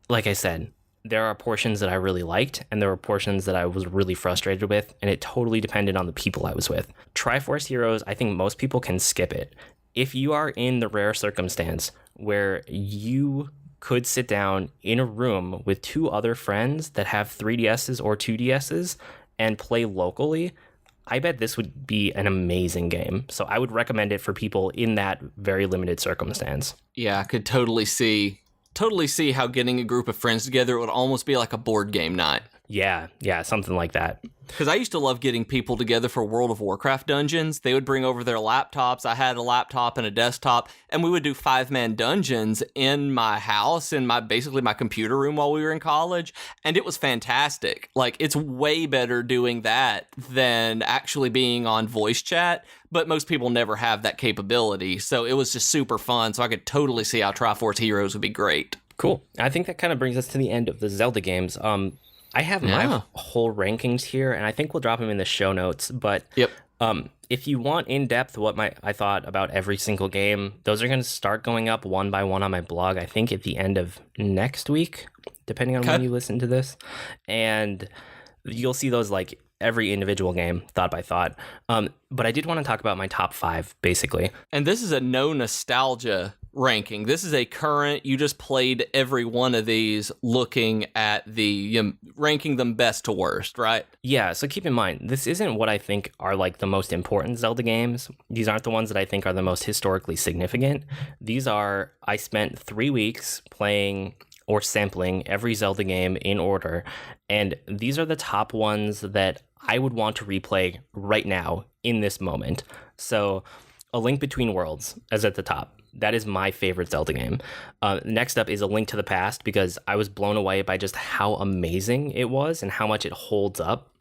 like I said, there are portions that I really liked, and there were portions that I was really frustrated with, and it totally depended on the people I was with. Triforce Heroes, I think most people can skip it. If you are in the rare circumstance where you could sit down in a room with 2 other friends that have 3DSs or 2DSs and play locally, I bet this would be an amazing game. So I would recommend it for people in that very limited circumstance. Yeah, I could totally see how getting a group of friends together would almost be like a board game night. Yeah, something like that. Because I used to love getting people together for World of Warcraft dungeons. They would bring over their laptops. I had a laptop and a desktop, and we would do 5-man dungeons in my house, in basically my computer room while we were in college, and it was fantastic. Like, it's way better doing that than actually being on voice chat, but most people never have that capability, so it was just super fun, so I could totally see how Triforce Heroes would be great. Cool. I think that kind of brings us to the end of the Zelda games. I have my whole rankings here, and I think we'll drop them in the show notes. But if you want in-depth what I thought about every single game, those are going to start going up one by one on my blog, I think at the end of next week, depending on when you listen to this. And you'll see those like every individual game, thought by thought. But I did want to talk about my top 5, basically. And this is a no nostalgia ranking. This is a current, you just played every one of these looking at the ranking them best to worst, right? Yeah, so keep in mind, this isn't what I think are like the most important Zelda games. These aren't the ones that I think are the most historically significant. These are, I spent 3 weeks playing or sampling every Zelda game in order, and these are the top ones that I would want to replay right now in this moment. So A Link Between Worlds is at the top. That is my favorite Zelda game. Next up is A Link to the Past, because I was blown away by just how amazing it was and how much it holds up.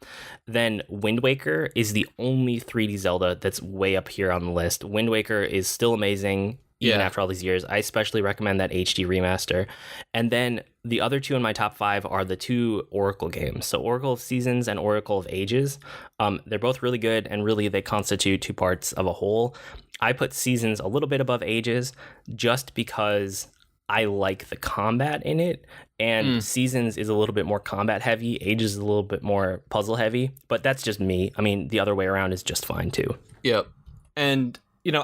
Then Wind Waker is the only 3D Zelda that's way up here on the list. Wind Waker is still amazing, even after all these years. I especially recommend that HD remaster. And then the other 2 in my top 5 are the 2 Oracle games. So Oracle of Seasons and Oracle of Ages. They're both really good, and really they constitute 2 parts of a whole. I put Seasons a little bit above Ages just because I like the combat in it, and Seasons is a little bit more combat heavy, Ages is a little bit more puzzle heavy, but that's just me. I mean, the other way around is just fine too. Yep. And,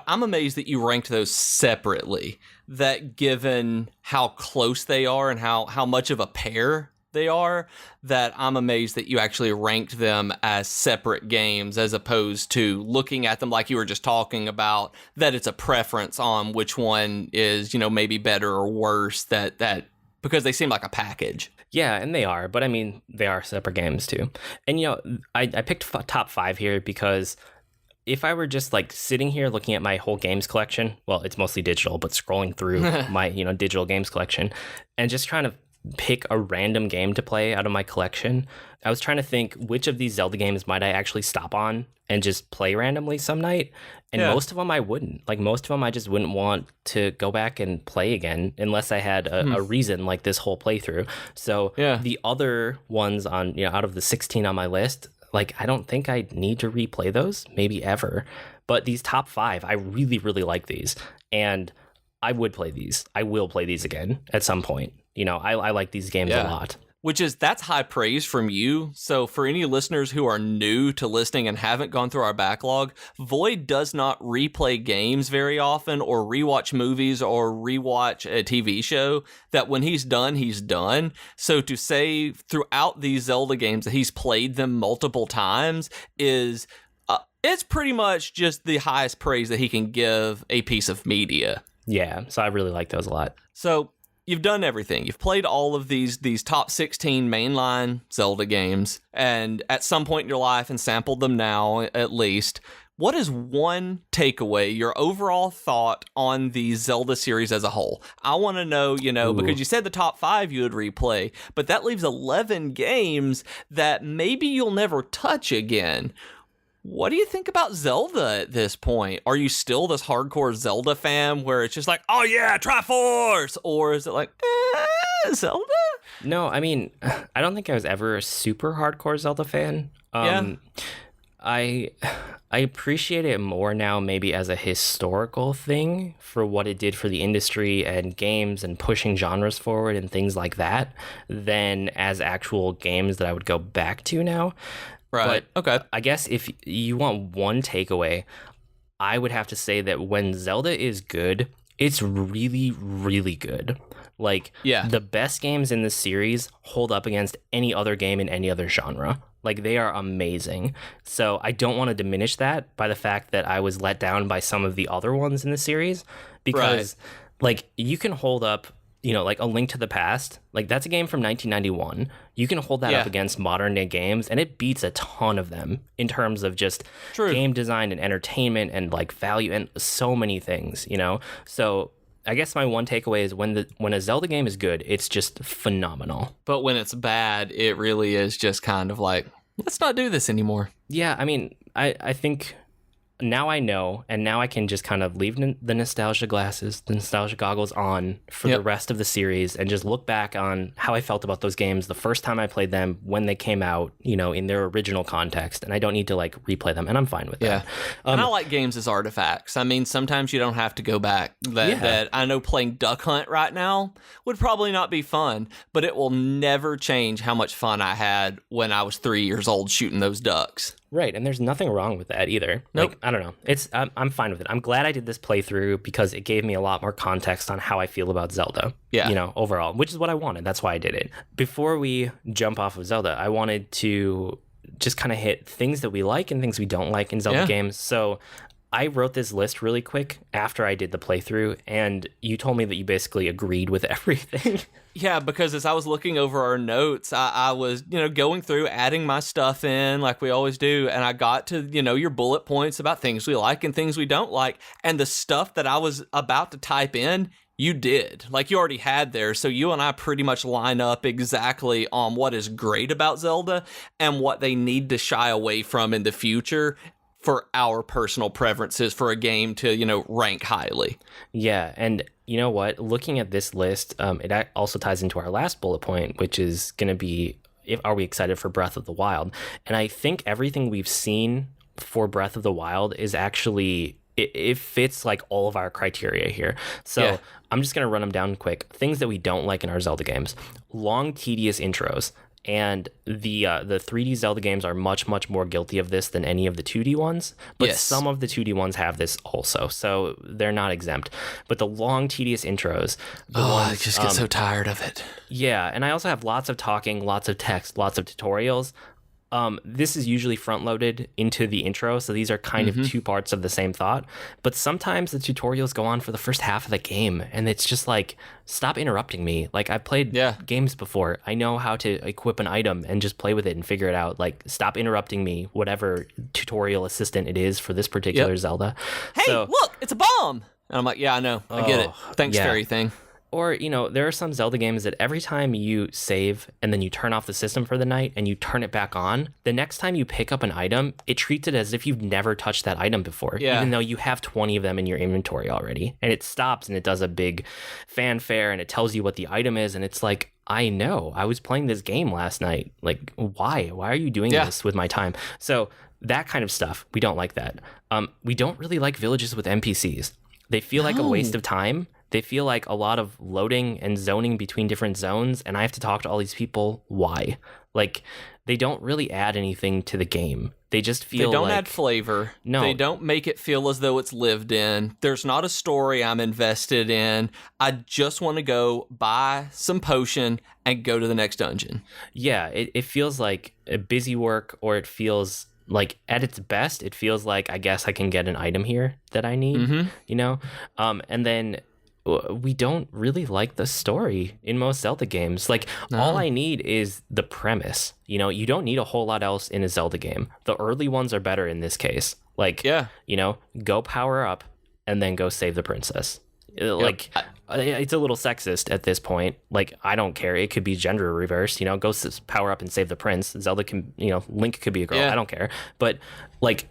I'm amazed that you ranked those separately, that given how close they are and how much of a pair they are, that I'm amazed that you actually ranked them as separate games as opposed to looking at them like you were just talking about, that it's a preference on which one is, maybe better or worse, that because they seem like a package. Yeah, and they are, but I mean, they are separate games too. And, I picked top 5 here because if I were just like sitting here looking at my whole games collection, well, it's mostly digital, but scrolling through my, digital games collection and just trying to pick a random game to play out of my collection, I was trying to think which of these Zelda games might I actually stop on and just play randomly some night. And most of them I wouldn't. Like, most of them I just wouldn't want to go back and play again unless I had a reason, like this whole playthrough. So the other ones on, out of the 16 on my list, like, I don't think I need to replay those, maybe ever. But these top 5, I really, really like these. And I would play these. I will play these again at some point. I like these games a lot. That's high praise from you. So for any listeners who are new to listening and haven't gone through our backlog, Void does not replay games very often or rewatch movies or rewatch a TV show. That when he's done, he's done. So to say throughout these Zelda games that he's played them multiple times is it's pretty much just the highest praise that he can give a piece of media. Yeah, so I really like those a lot. So you've done everything. You've played all of these top 16 mainline Zelda games, and at some point in your life, and sampled them now at least, what is one takeaway, your overall thought on the Zelda series as a whole? I want to know, because you said the top 5 you would replay, but that leaves 11 games that maybe you'll never touch again. What do you think about Zelda at this point? Are you still this hardcore Zelda fan where it's just like, oh yeah, Triforce? Or is it like, Zelda? No, I mean, I don't think I was ever a super hardcore Zelda fan. I appreciate it more now maybe as a historical thing for what it did for the industry and games and pushing genres forward and things like that than as actual games that I would go back to now. Right. But okay. I guess if you want one takeaway, I would have to say that when Zelda is good, it's really, really good. Like, the best games in this series hold up against any other game in any other genre. Like, they are amazing. So I don't want to diminish that by the fact that I was let down by some of the other ones in the series. Because, like, you can hold up, like A Link to the Past. Like, that's a game from 1991. You can hold that up against modern day games, and it beats a ton of them in terms of just game design and entertainment and, like, value and so many things, So I guess my one takeaway is when a Zelda game is good, it's just phenomenal. But when it's bad, it really is just kind of like, let's not do this anymore. Yeah, I mean, I think now I know, and now I can just kind of leave the nostalgia glasses, the nostalgia goggles on for the rest of the series and just look back on how I felt about those games the first time I played them when they came out, in their original context. And I don't need to like replay them, and I'm fine with that. And I like games as artifacts. I mean, sometimes you don't have to go back. That I know playing Duck Hunt right now would probably not be fun, but it will never change how much fun I had when I was 3 years old shooting those ducks. Right, and there's nothing wrong with that either. Nope. Like, I don't know. I'm fine with it. I'm glad I did this playthrough because it gave me a lot more context on how I feel about Zelda. Yeah. Overall, which is what I wanted. That's why I did it. Before we jump off of Zelda, I wanted to just kind of hit things that we like and things we don't like in Zelda games. So I wrote this list really quick after I did the playthrough, and you told me that you basically agreed with everything. Yeah, because as I was looking over our notes, I was, going through, adding my stuff in like we always do. And I got to, your bullet points about things we like and things we don't like. And the stuff that I was about to type in, you did. Like, you already had there. So you and I pretty much line up exactly on what is great about Zelda and what they need to shy away from in the future for our personal preferences for a game to, rank highly. Yeah, and you know what? Looking at this list, it also ties into our last bullet point, which is going to be, are we excited for Breath of the Wild? And I think everything we've seen for Breath of the Wild is actually, it fits like all of our criteria here. So I'm just going to run them down quick. Things that we don't like in our Zelda games. Long, tedious intros. And the 3D Zelda games are much, much more guilty of this than any of the 2D ones. But some of the 2D ones have this also, so they're not exempt. But the long, tedious intros... I just get so tired of it. Yeah, and I also have lots of talking, lots of text, lots of tutorials. This is usually front-loaded into the intro, so these are kind of two parts of the same thought. But sometimes the tutorials go on for the first half of the game, and it's just like, stop interrupting me. Like, I've played games before. I know how to equip an item and just play with it and figure it out. Like, stop interrupting me, whatever tutorial assistant it is for this particular Zelda. Hey, look, it's a bomb! And I'm like, yeah, I know. I get it. Thanks, fairy thing. Or, there are some Zelda games that every time you save and then you turn off the system for the night and you turn it back on, the next time you pick up an item, it treats it as if you've never touched that item before, even though you have 20 of them in your inventory already. And it stops and it does a big fanfare and it tells you what the item is. And it's like, I know, I was playing this game last night. Like, why? Why are you doing this with my time? So that kind of stuff, we don't like that. We don't really like villages with NPCs. They feel like a waste of time. They feel like a lot of loading and zoning between different zones, and I have to talk to all these people. Why? Like, they don't really add anything to the game. They just feel They don't like, add flavor. No. They don't make it feel as though it's lived in. There's not a story I'm invested in. I just want to go buy some potion and go to the next dungeon. Yeah, it feels like a busy work, or it feels like at its best, it feels like, I guess I can get an item here that I need, And then we don't really like the story in most Zelda games. Like, all I need is the premise. You know, you don't need a whole lot else in a Zelda game. The early ones are better in this case. Like, you know, go power up and then go save the princess. Like, it's a little sexist at this point. Like, I don't care. It could be gender reversed. You know, go power up and save the prince. Zelda can, you know, Link could be a girl. I don't care. But, like,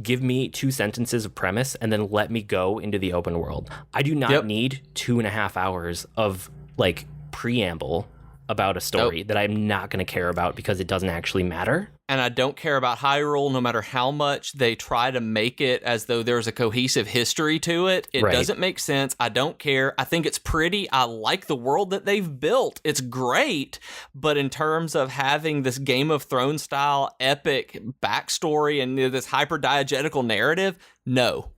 give me 2 sentences of premise and then let me go into the open world. I do not need 2.5 hours of, like, preamble about a story that I'm not going to care about because it doesn't actually matter. And I don't care about Hyrule, no matter how much they try to make it as though there's a cohesive history to it. It doesn't make sense. I don't care. I think it's pretty. I like the world that they've built. It's great. But in terms of having this Game of Thrones style epic backstory and this hyper diegetical narrative, no.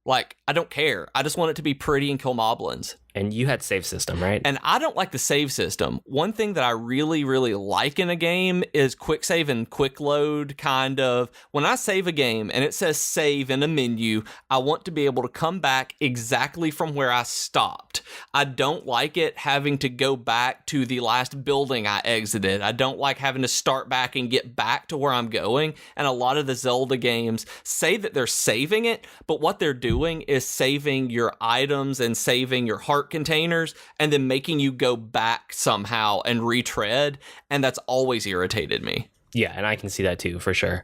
Like, I don't care. I just want it to be pretty and kill moblins. And you had save system, right? And I don't like the save system. One thing that I really, really like in a game is quick save and quick load kind of. When I save a game and it says save in a menu, I want to be able to come back exactly from where I stopped. I don't like it having to go back to the last building I exited. I don't like having to start back and get back to where I'm going. And a lot of the Zelda games say that they're saving it, but what they're doing is saving your items and saving your heart containers and then making you go back somehow and retread, and that's always irritated me. Yeah, and I can see that too, for sure.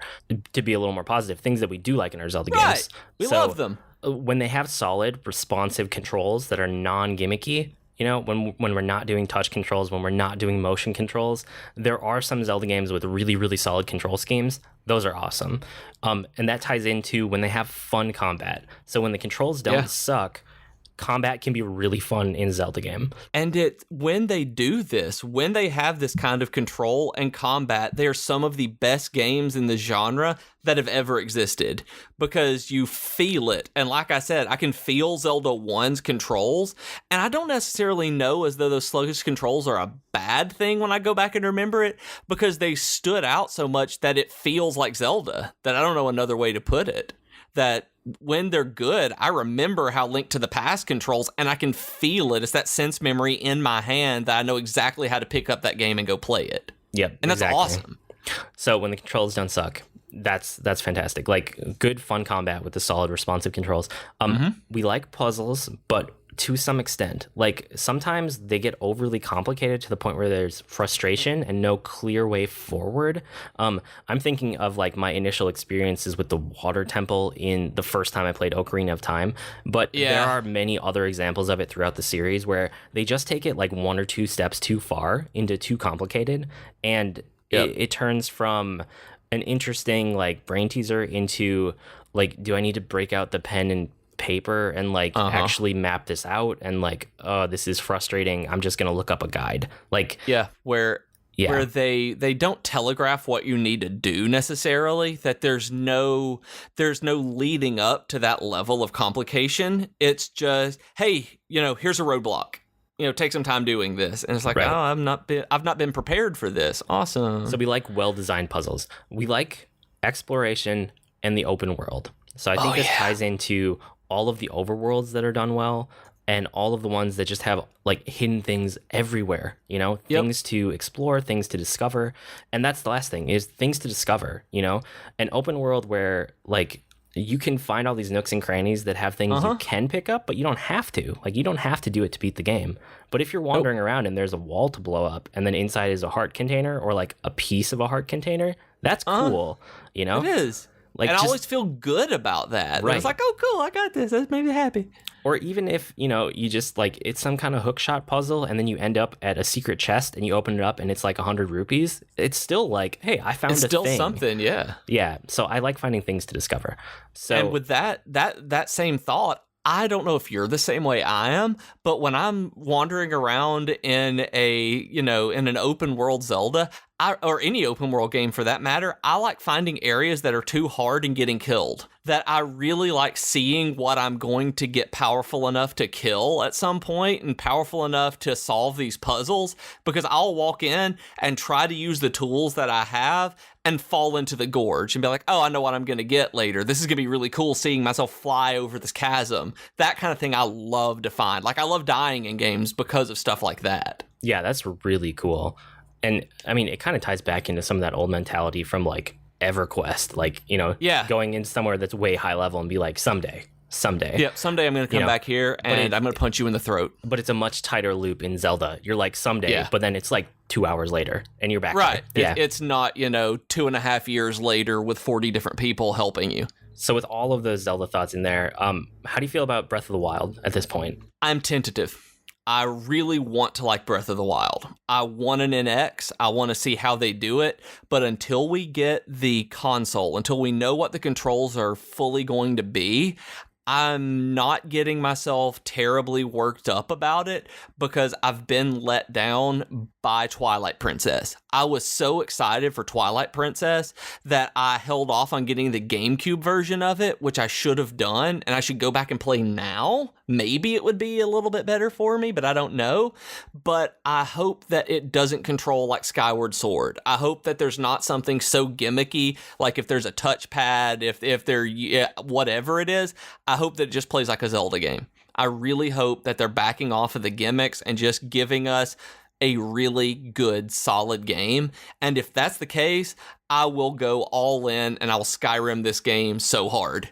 To be a little more positive, things that we do like in our Zelda games. We love them. When they have solid, responsive controls that are non-gimmicky, you know, when we're not doing touch controls, when we're not doing motion controls, there are some Zelda games with really, really solid control schemes. Those are awesome. And that ties into when they have fun combat. So when the controls don't suck, combat can be really fun in a Zelda game. And when they do this, when they have this kind of control and combat, they are some of the best games in the genre that have ever existed because you feel it. And like I said, I can feel Zelda 1's controls, and I don't necessarily know as though those sluggish controls are a bad thing when I go back and remember it, because they stood out so much that it feels like Zelda, that I don't know another way to put it. That when they're good, I remember how Link to the Past controls, and I can feel it. It's that sense memory in my hand that I know exactly how to pick up that game and go play it. Yep, and that's awesome. So when the controls don't suck, that's fantastic. Like, good fun combat with the solid responsive controls. We like puzzles, but to some extent, like, sometimes they get overly complicated to the point where there's frustration and no clear way forward. I'm thinking of, like, my initial experiences with the water temple in the first time I played Ocarina of Time, but there are many other examples of it throughout the series where they just take it like 1 or 2 steps too far into too complicated, and it turns from an interesting, like, brain teaser into, like, do I need to break out the pen and paper and, like, actually map this out, and, like, oh, this is frustrating, I'm just gonna look up a guide, like, where they don't telegraph what you need to do necessarily, that there's no leading up to that level of complication. It's just, hey, you know, here's a roadblock, you know, take some time doing this, and it's like, oh, I've not been prepared for this. Awesome. So we like well-designed puzzles, we like exploration and the open world. So I think this ties into all of the overworlds that are done well, and all of the ones that just have, like, hidden things everywhere, you know, things to explore, things to discover. And that's the last thing, is things to discover, you know, an open world where, like, you can find all these nooks and crannies that have things you can pick up, but you don't have to. Like, you don't have to do it to beat the game. But if you're wandering around and there's a wall to blow up, and then inside is a heart container, or, like, a piece of a heart container, that's cool, you know? It is. Like, and I always feel good about that. Right. It's like, oh, cool, I got this. That made me happy. Or even if, you know, you just, like, it's some kind of hookshot puzzle, and then you end up at a secret chest, and you open it up, and it's like 100 rupees. It's still like, hey, I found a thing. It's still something, yeah. Yeah, so I like finding things to discover. So, and with that same thought, I don't know if you're the same way I am, but when I'm wandering around in an open world Zelda, or any open world game for that matter, I like finding areas that are too hard and getting killed. That I really like seeing what I'm going to get powerful enough to kill at some point and powerful enough to solve these puzzles, because I'll walk in and try to use the tools that I have and fall into the gorge and be like, oh, I know what I'm going to get later. This is going to be really cool seeing myself fly over this chasm. That kind of thing I love to find. Like, I love dying in games because of stuff like that. Yeah, that's really cool. And I mean, it kind of ties back into some of that old mentality from like EverQuest, like, you know, going in somewhere that's way high level and be like, someday. Yep, someday I'm going to come back here and I'm going to punch you in the throat. But it's a much tighter loop in Zelda. You're like, someday, but then it's like 2 hours later and you're back. Right. There. It's not, 2.5 years later with 40 different people helping you. So with all of those Zelda thoughts in there, how do you feel about Breath of the Wild at this point? I'm tentative. I really want to like Breath of the Wild. I want an NX. I want to see how they do it. But until we get the console, until we know what the controls are fully going to be, I'm not getting myself terribly worked up about it because I've been let down by Twilight Princess. I was so excited for Twilight Princess that I held off on getting the GameCube version of it, which I should have done, and I should go back and play now. Maybe it would be a little bit better for me, but I don't know. But I hope that it doesn't control like Skyward Sword. I hope that there's not something so gimmicky, like if there's a touchpad, if there, whatever it is, I hope that it just plays like a Zelda game. I really hope that they're backing off of the gimmicks and just giving us a really good, solid game. And if that's the case, I will go all in and I will Skyrim this game so hard.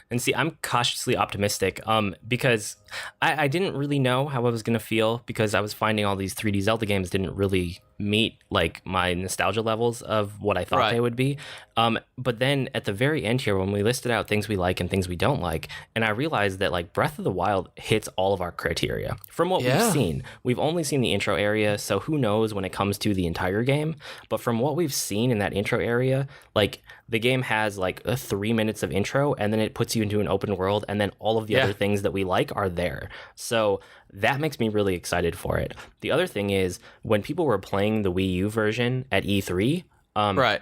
And see, I'm cautiously optimistic because I didn't really know how I was going to feel because I was finding all these 3D Zelda games didn't really meet like my nostalgia levels of what I thought they would be. But then at the very end here, when we listed out things we like and things we don't like, and I realized that like Breath of the Wild hits all of our criteria from what we've seen. We've only seen the intro area, so who knows when it comes to the entire game. But from what we've seen in that intro area, like the game has like 3 minutes of intro and then it puts you into an open world and then all of the other things that we like are there. So that makes me really excited for it. The other thing is when people were playing the Wii U version at E3,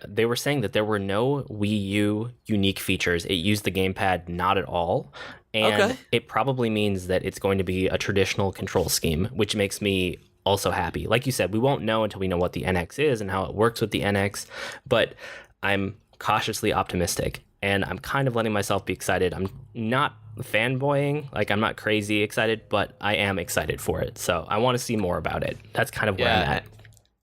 they were saying that there were no Wii U unique features. It used the gamepad not at all. And it probably means that it's going to be a traditional control scheme, which makes me also happy. Like you said, we won't know until we know what the NX is and how it works with the NX, but I'm cautiously optimistic and I'm kind of letting myself be excited. I'm not fanboying, like I'm not crazy excited, but I am excited for it. So I want to see more about it. That's kind of where I'm at.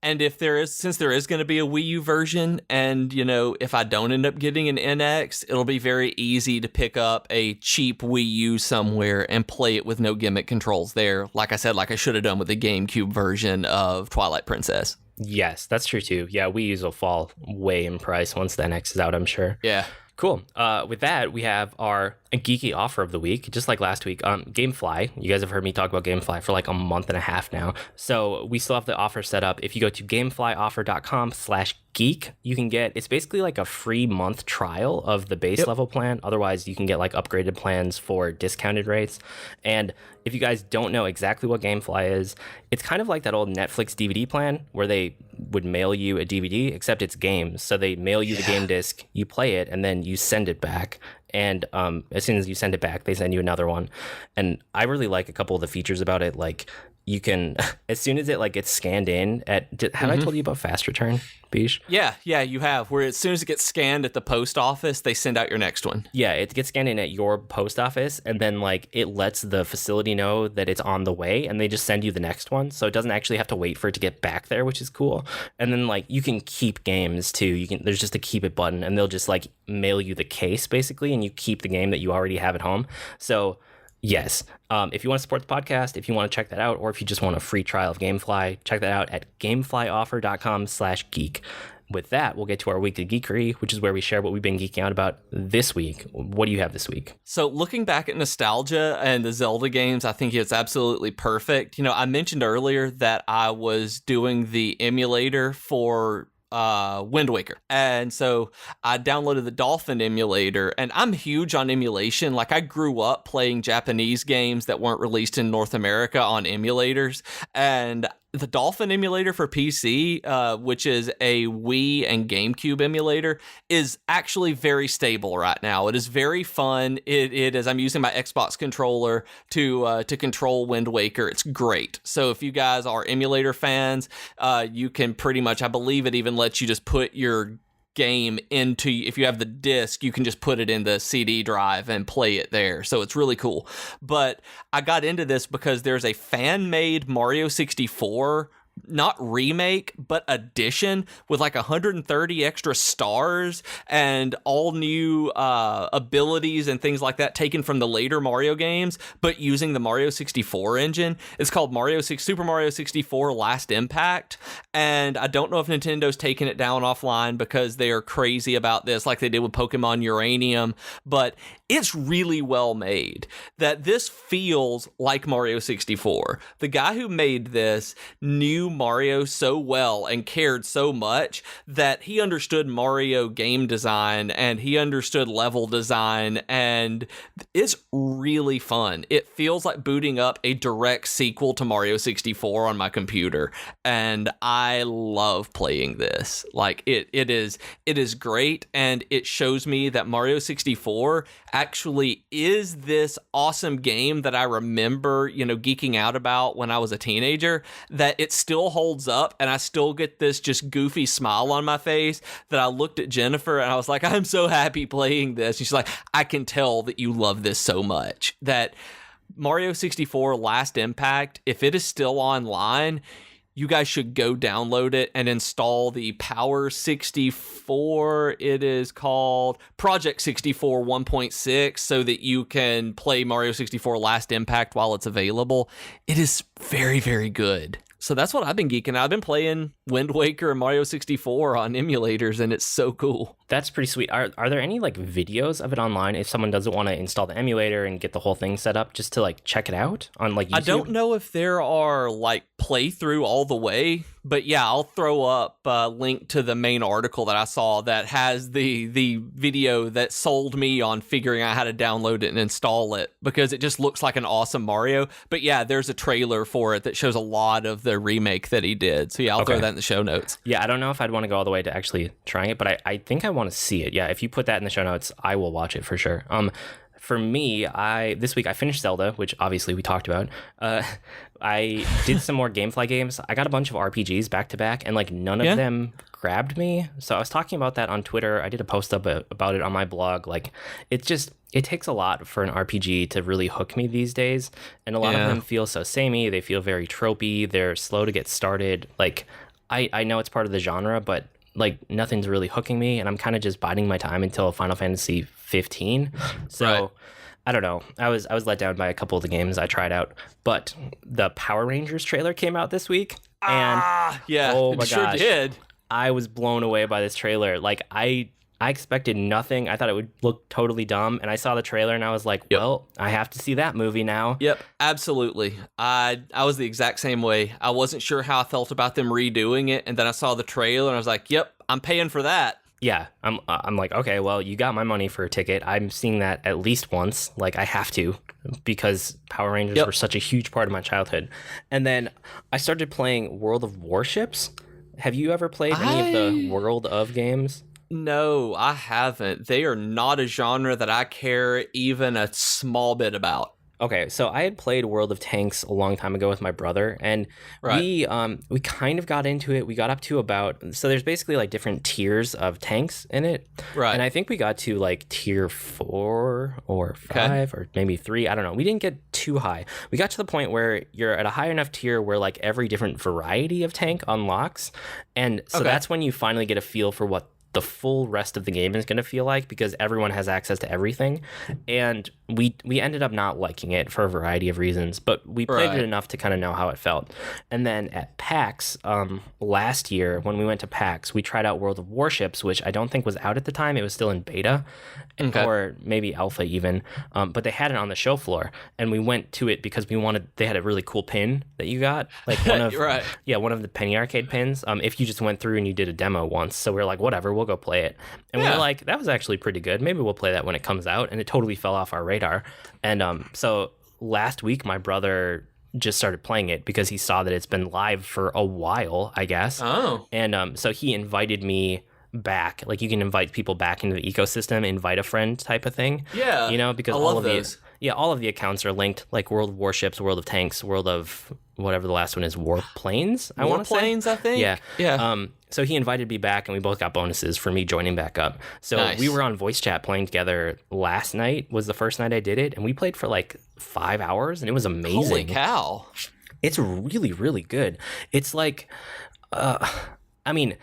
And since there is going to be a Wii U version, and if I don't end up getting an NX, it'll be very easy to pick up a cheap Wii U somewhere and play it with no gimmick controls there. Like I said, like I should have done with the GameCube version of Twilight Princess. Yes, that's true too. Yeah, Wii U's will fall way in price once the NX is out, I'm sure. Yeah. Cool. With that, we have our geeky offer of the week, just like last week. Gamefly. You guys have heard me talk about Gamefly for like a month and a half now. So we still have the offer set up. If you go to gameflyoffer.com/geek, you can get, it's basically like a free month trial of the base level plan. Otherwise, you can get like upgraded plans for discounted rates. And if you guys don't know exactly what Gamefly is, it's kind of like that old Netflix DVD plan where they would mail you a DVD, except it's games. So they mail you the game disc, you play it, and then you send it back. And as soon as you send it back, they send you another one. And I really like a couple of the features about it. Like you can, as soon as it like gets scanned in have I told you about Fast Return, Bish? Yeah, you have. Where as soon as it gets scanned at the post office, they send out your next one. Yeah, it gets scanned in at your post office, and then like it lets the facility know that it's on the way, and they just send you the next one. So it doesn't actually have to wait for it to get back there, which is cool. And then like you can keep games too. There's just a keep it button, and they'll just like mail you the case basically, and you keep the game that you already have at home. So yes, if you want to support the podcast, if you want to check that out, or if you just want a free trial of Gamefly, check that out at gameflyoffer.com/geek. With that, we'll get to our weekly geekery, which is where we share what we've been geeking out about this week. What do you have this week? So looking back at nostalgia and the Zelda games, I think it's absolutely perfect. I mentioned earlier that I was doing the emulator for Wind Waker, and so I downloaded the Dolphin emulator, and I'm huge on emulation. Like I grew up playing Japanese games that weren't released in North America on emulators, and the Dolphin emulator for PC, which is a Wii and GameCube emulator, is actually very stable right now. It is very fun. It is. I'm using my Xbox controller to control Wind Waker. It's great. So if you guys are emulator fans, you can pretty much, I believe it even lets you just put your game into, if you have the disc, you can just put it in the CD drive and play it there. So it's really cool. But I got into this because there's a fan-made Mario 64, not remake, but addition with like 130 extra stars and all new abilities and things like that taken from the later Mario games, but using the Mario 64 engine. It's called Super Mario 64 Last Impact, and I don't know if Nintendo's taking it down offline because they are crazy about this like they did with Pokemon Uranium, but it's really well made. That this feels like Mario 64. The guy who made this knew Mario so well and cared so much that he understood Mario game design and he understood level design, and it's really fun. It feels like booting up a direct sequel to Mario 64 on my computer, and I love playing this. Like it is great, and it shows me that Mario 64 actually is this awesome game that I remember, geeking out about when I was a teenager, that it still holds up, and I still get this just goofy smile on my face that I looked at Jennifer and I was like, I'm so happy playing this. And she's like, I can tell that you love this so much. That Mario 64 Last Impact, if it is still online, you guys should go download it and install the Power 64. It is called Project 64 1.6, so that you can play Mario 64 Last Impact while it's available. It is very, very good. So that's what I've been geeking out. I've been playing Wind Waker and Mario 64 on emulators, and it's so cool. That's pretty sweet. Are there any like videos of it online if someone doesn't want to install the emulator and get the whole thing set up, just to like check it out on like YouTube? I don't know if there are like playthrough all the way, but yeah, I'll throw up a link to the main article that I saw that has the video that sold me on figuring out how to download it and install it, because it just looks like an awesome Mario. But yeah, there's a trailer for it that shows a lot of the remake that he did. So yeah, I'll throw that in the show notes. Yeah, I don't know if I'd want to go all the way to actually trying it, but I think I want to see it. Yeah, if you put that in the show notes, I will watch it for sure. For me, this week I finished Zelda, which obviously we talked about. I did some more GameFly games. I got a bunch of RPGs back to back, and like none of them grabbed me. So I was talking about that on Twitter. I did a post up about it on my blog. Like it takes a lot for an RPG to really hook me these days, and a lot of them feel so samey. They feel very tropey. They're slow to get started. Like I know it's part of the genre, but like nothing's really hooking me, and I'm kind of just biding my time until Final Fantasy 15. So I don't know. I was let down by a couple of the games I tried out, but the Power Rangers trailer came out this week, and oh my sure gosh, did. I was blown away by this trailer. Like I expected nothing. I thought it would look totally dumb, and I saw the trailer and I was like, well, I have to see that movie now. Yep, absolutely. I was the exact same way. I wasn't sure how I felt about them redoing it, and then I saw the trailer and I was like, yep, I'm paying for that. Yeah, I'm like, okay, well, you got my money for a ticket. I'm seeing that at least once. Like, I have to, because Power Rangers were such a huge part of my childhood. And then I started playing World of Warships. Have you ever played any of the World of games? No, I haven't. They are not a genre that I care even a small bit about. Okay, so I had played World of Tanks a long time ago with my brother, and we kind of got into it. We got up to so there's basically like different tiers of tanks in it. Right. And I think we got to like tier 4 or 5 or maybe 3. I don't know. We didn't get too high. We got to the point where you're at a high enough tier where like every different variety of tank unlocks. And so that's when you finally get a feel for what the full rest of the game is going to feel like, because everyone has access to everything. And we ended up not liking it for a variety of reasons, but we played it enough to kind of know how it felt. And then at PAX last year, when we went to PAX, we tried out World of Warships, which I don't think was out at the time. It was still in beta or maybe alpha even, but they had it on the show floor, and we went to it because they had a really cool pin that you got, like one of one of the Penny Arcade pins, if you just went through and you did a demo once. So we were like, whatever, we'll go play it. And we were like, that was actually pretty good. Maybe we'll play that when it comes out. And it totally fell off our radar. And so last week, my brother just started playing it because he saw that it's been live for a while, I guess. Oh. And so he invited me back. Like, you can invite people back into the ecosystem, invite a friend type of thing. Yeah. You know, because all of the accounts are linked, like World of Warships, World of Tanks, World of whatever the last one is, Warplanes, I want to say. Warplanes, I think. Yeah. So he invited me back, and we both got bonuses for me joining back up. So we were on voice chat playing together last night, was the first night I did it, and we played for like 5 hours, and it was amazing. Holy cow. It's really, really good. It's like, I mean,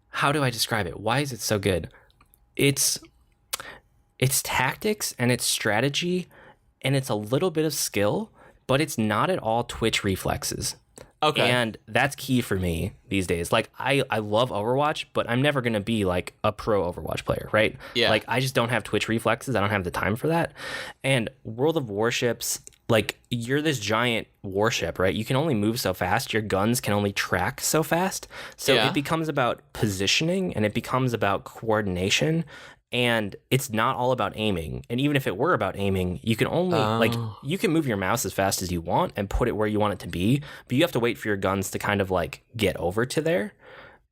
how do I describe it? Why is it so good? It's tactics and it's strategy and it's a little bit of skill, but it's not at all twitch reflexes. Okay. And that's key for me these days. Like, I love Overwatch, but I'm never going to be like a pro Overwatch player, right? Yeah. Like, I just don't have twitch reflexes. I don't have the time for that. And World of Warships, like, you're this giant warship, right? You can only move so fast. Your guns can only track so fast. So it becomes about positioning and it becomes about coordination. And it's not all about aiming. And even if it were about aiming, you can only, like, you can move your mouse as fast as you want and put it where you want it to be. But you have to wait for your guns to kind of, like, get over to there.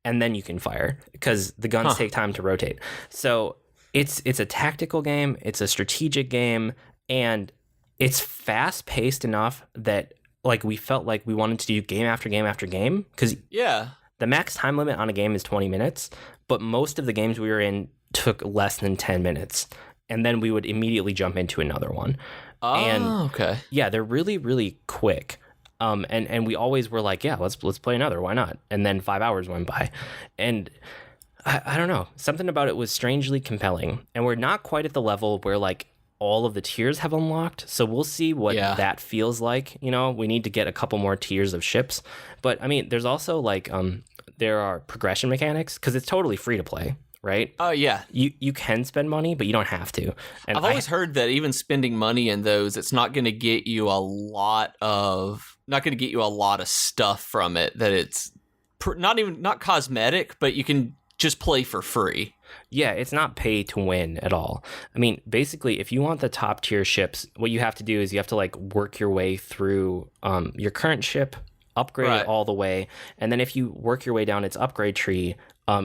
And then you can fire because the guns take time to rotate. So it's a tactical game. It's a strategic game. And it's fast-paced enough that, like, we felt like we wanted to do game after game after game. Because the max time limit on a game is 20 minutes. But most of the games we were in took less than 10 minutes. And then we would immediately jump into another one. Okay. Yeah, they're really, really quick. And we always were like, yeah, let's play another. Why not? And then 5 hours went by. And I don't know. Something about it was strangely compelling. And we're not quite at the level where, like, all of the tiers have unlocked. So we'll see what that feels like. You know, we need to get a couple more tiers of ships. But, I mean, there's also, like, there are progression mechanics because it's totally free to play. Right? Oh, yeah. You can spend money, but you don't have to. And I've always heard that even spending money in those, it's not going to get you a lot of stuff from it. That it's not cosmetic, but you can just play for free. Yeah, it's not pay to win at all. I mean, basically, if you want the top tier ships, what you have to do is you have to, like, work your way through your current ship, upgrade it all the way, and then if you work your way down its upgrade tree,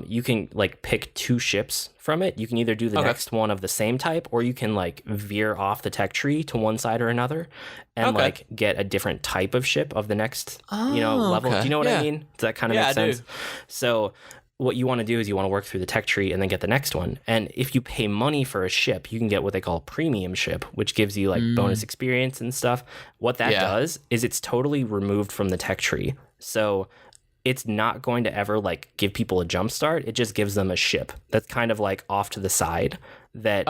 you can, like, pick 2 ships from it. You can either do the next one of the same type, or you can, like, veer off the tech tree to one side or another and like get a different type of ship of the next level. Do you know what I mean? Does that kind of make sense? So what you want to do is you want to work through the tech tree and then get the next one. And if you pay money for a ship, you can get what they call a premium ship, which gives you, like, bonus experience and stuff. What that does is it's totally removed from the tech tree. So it's not going to ever, like, give people a jump start. It just gives them a ship that's kind of, like, off to the side that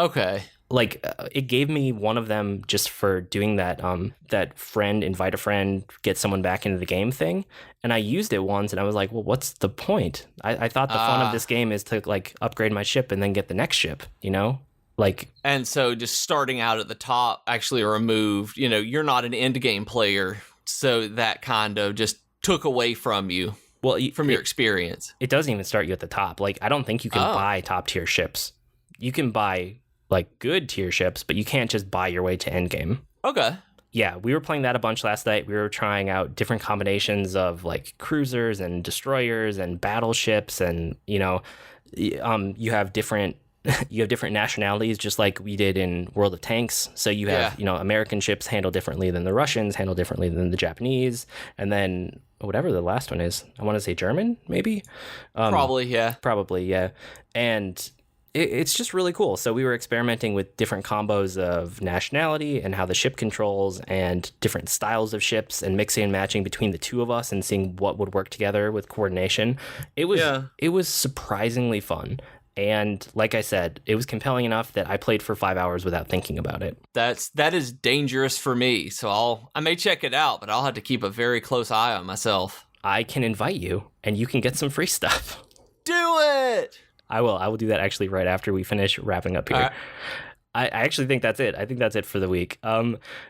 like, it gave me one of them just for doing that invite a friend, get someone back into the game thing. And I used it once and I was like, well, what's the point? I thought the fun of this game is to, like, upgrade my ship and then get the next ship, you know? Like, and so just starting out at the top actually removed, you know, you're not an end game player. So that kind of just took away from you. Well, from your experience. It doesn't even start you at the top. Like, I don't think you can buy top tier ships. You can buy, like, good tier ships, but you can't just buy your way to endgame. Okay. Yeah, we were playing that a bunch last night. We were trying out different combinations of, like, cruisers and destroyers and battleships, and, you know, you have different nationalities, just like we did in World of Tanks. So you have, you know, American ships handle differently than the Russians, handle differently than the Japanese, and then whatever the last one is, I want to say German, maybe? Probably, yeah. And it's just really cool. So we were experimenting with different combos of nationality and how the ship controls and different styles of ships and mixing and matching between the two of us and seeing what would work together with coordination. It was surprisingly fun. And like I said, it was compelling enough that I played for 5 hours without thinking about it. That is dangerous for me. So I may check it out, but I'll have to keep a very close eye on myself. I can invite you and you can get some free stuff. Do it! I will do that actually right after we finish wrapping up here. I actually think that's it. I think that's it for the week.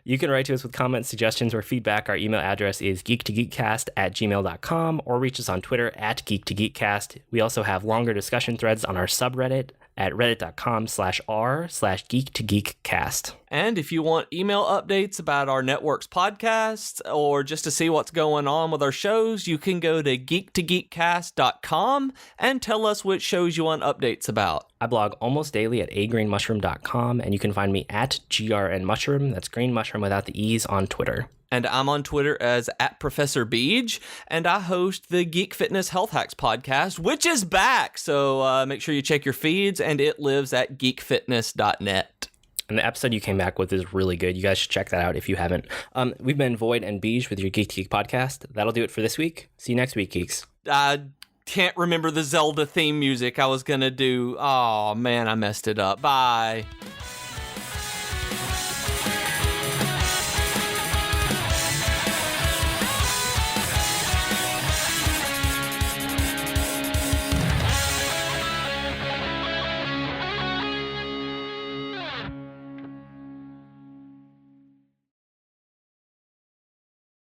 You can write to us with comments, suggestions, or feedback. Our email address is geek2geekcast@gmail.com, or reach us on Twitter @geek2geekcast. We also have longer discussion threads on our subreddit, at reddit.com/r/geek-to-geekcast. And if you want email updates about our network's podcasts or just to see what's going on with our shows, you can go to geek2geekcast.com and tell us which shows you want updates about. I blog almost daily at agreenmushroom.com, and you can find me at grnmushroom. That's green mushroom without the E's on Twitter. And I'm on Twitter as @ProfessorBeej, and I host the Geek Fitness Health Hacks podcast, which is back. So make sure you check your feeds, and it lives at geekfitness.net. And the episode you came back with is really good. You guys should check that out if you haven't. We've been Void and Beej with your Geek to Geek podcast. That'll do it for this week. See you next week, geeks. I can't remember the Zelda theme music I was going to do. Oh, man, I messed it up. Bye.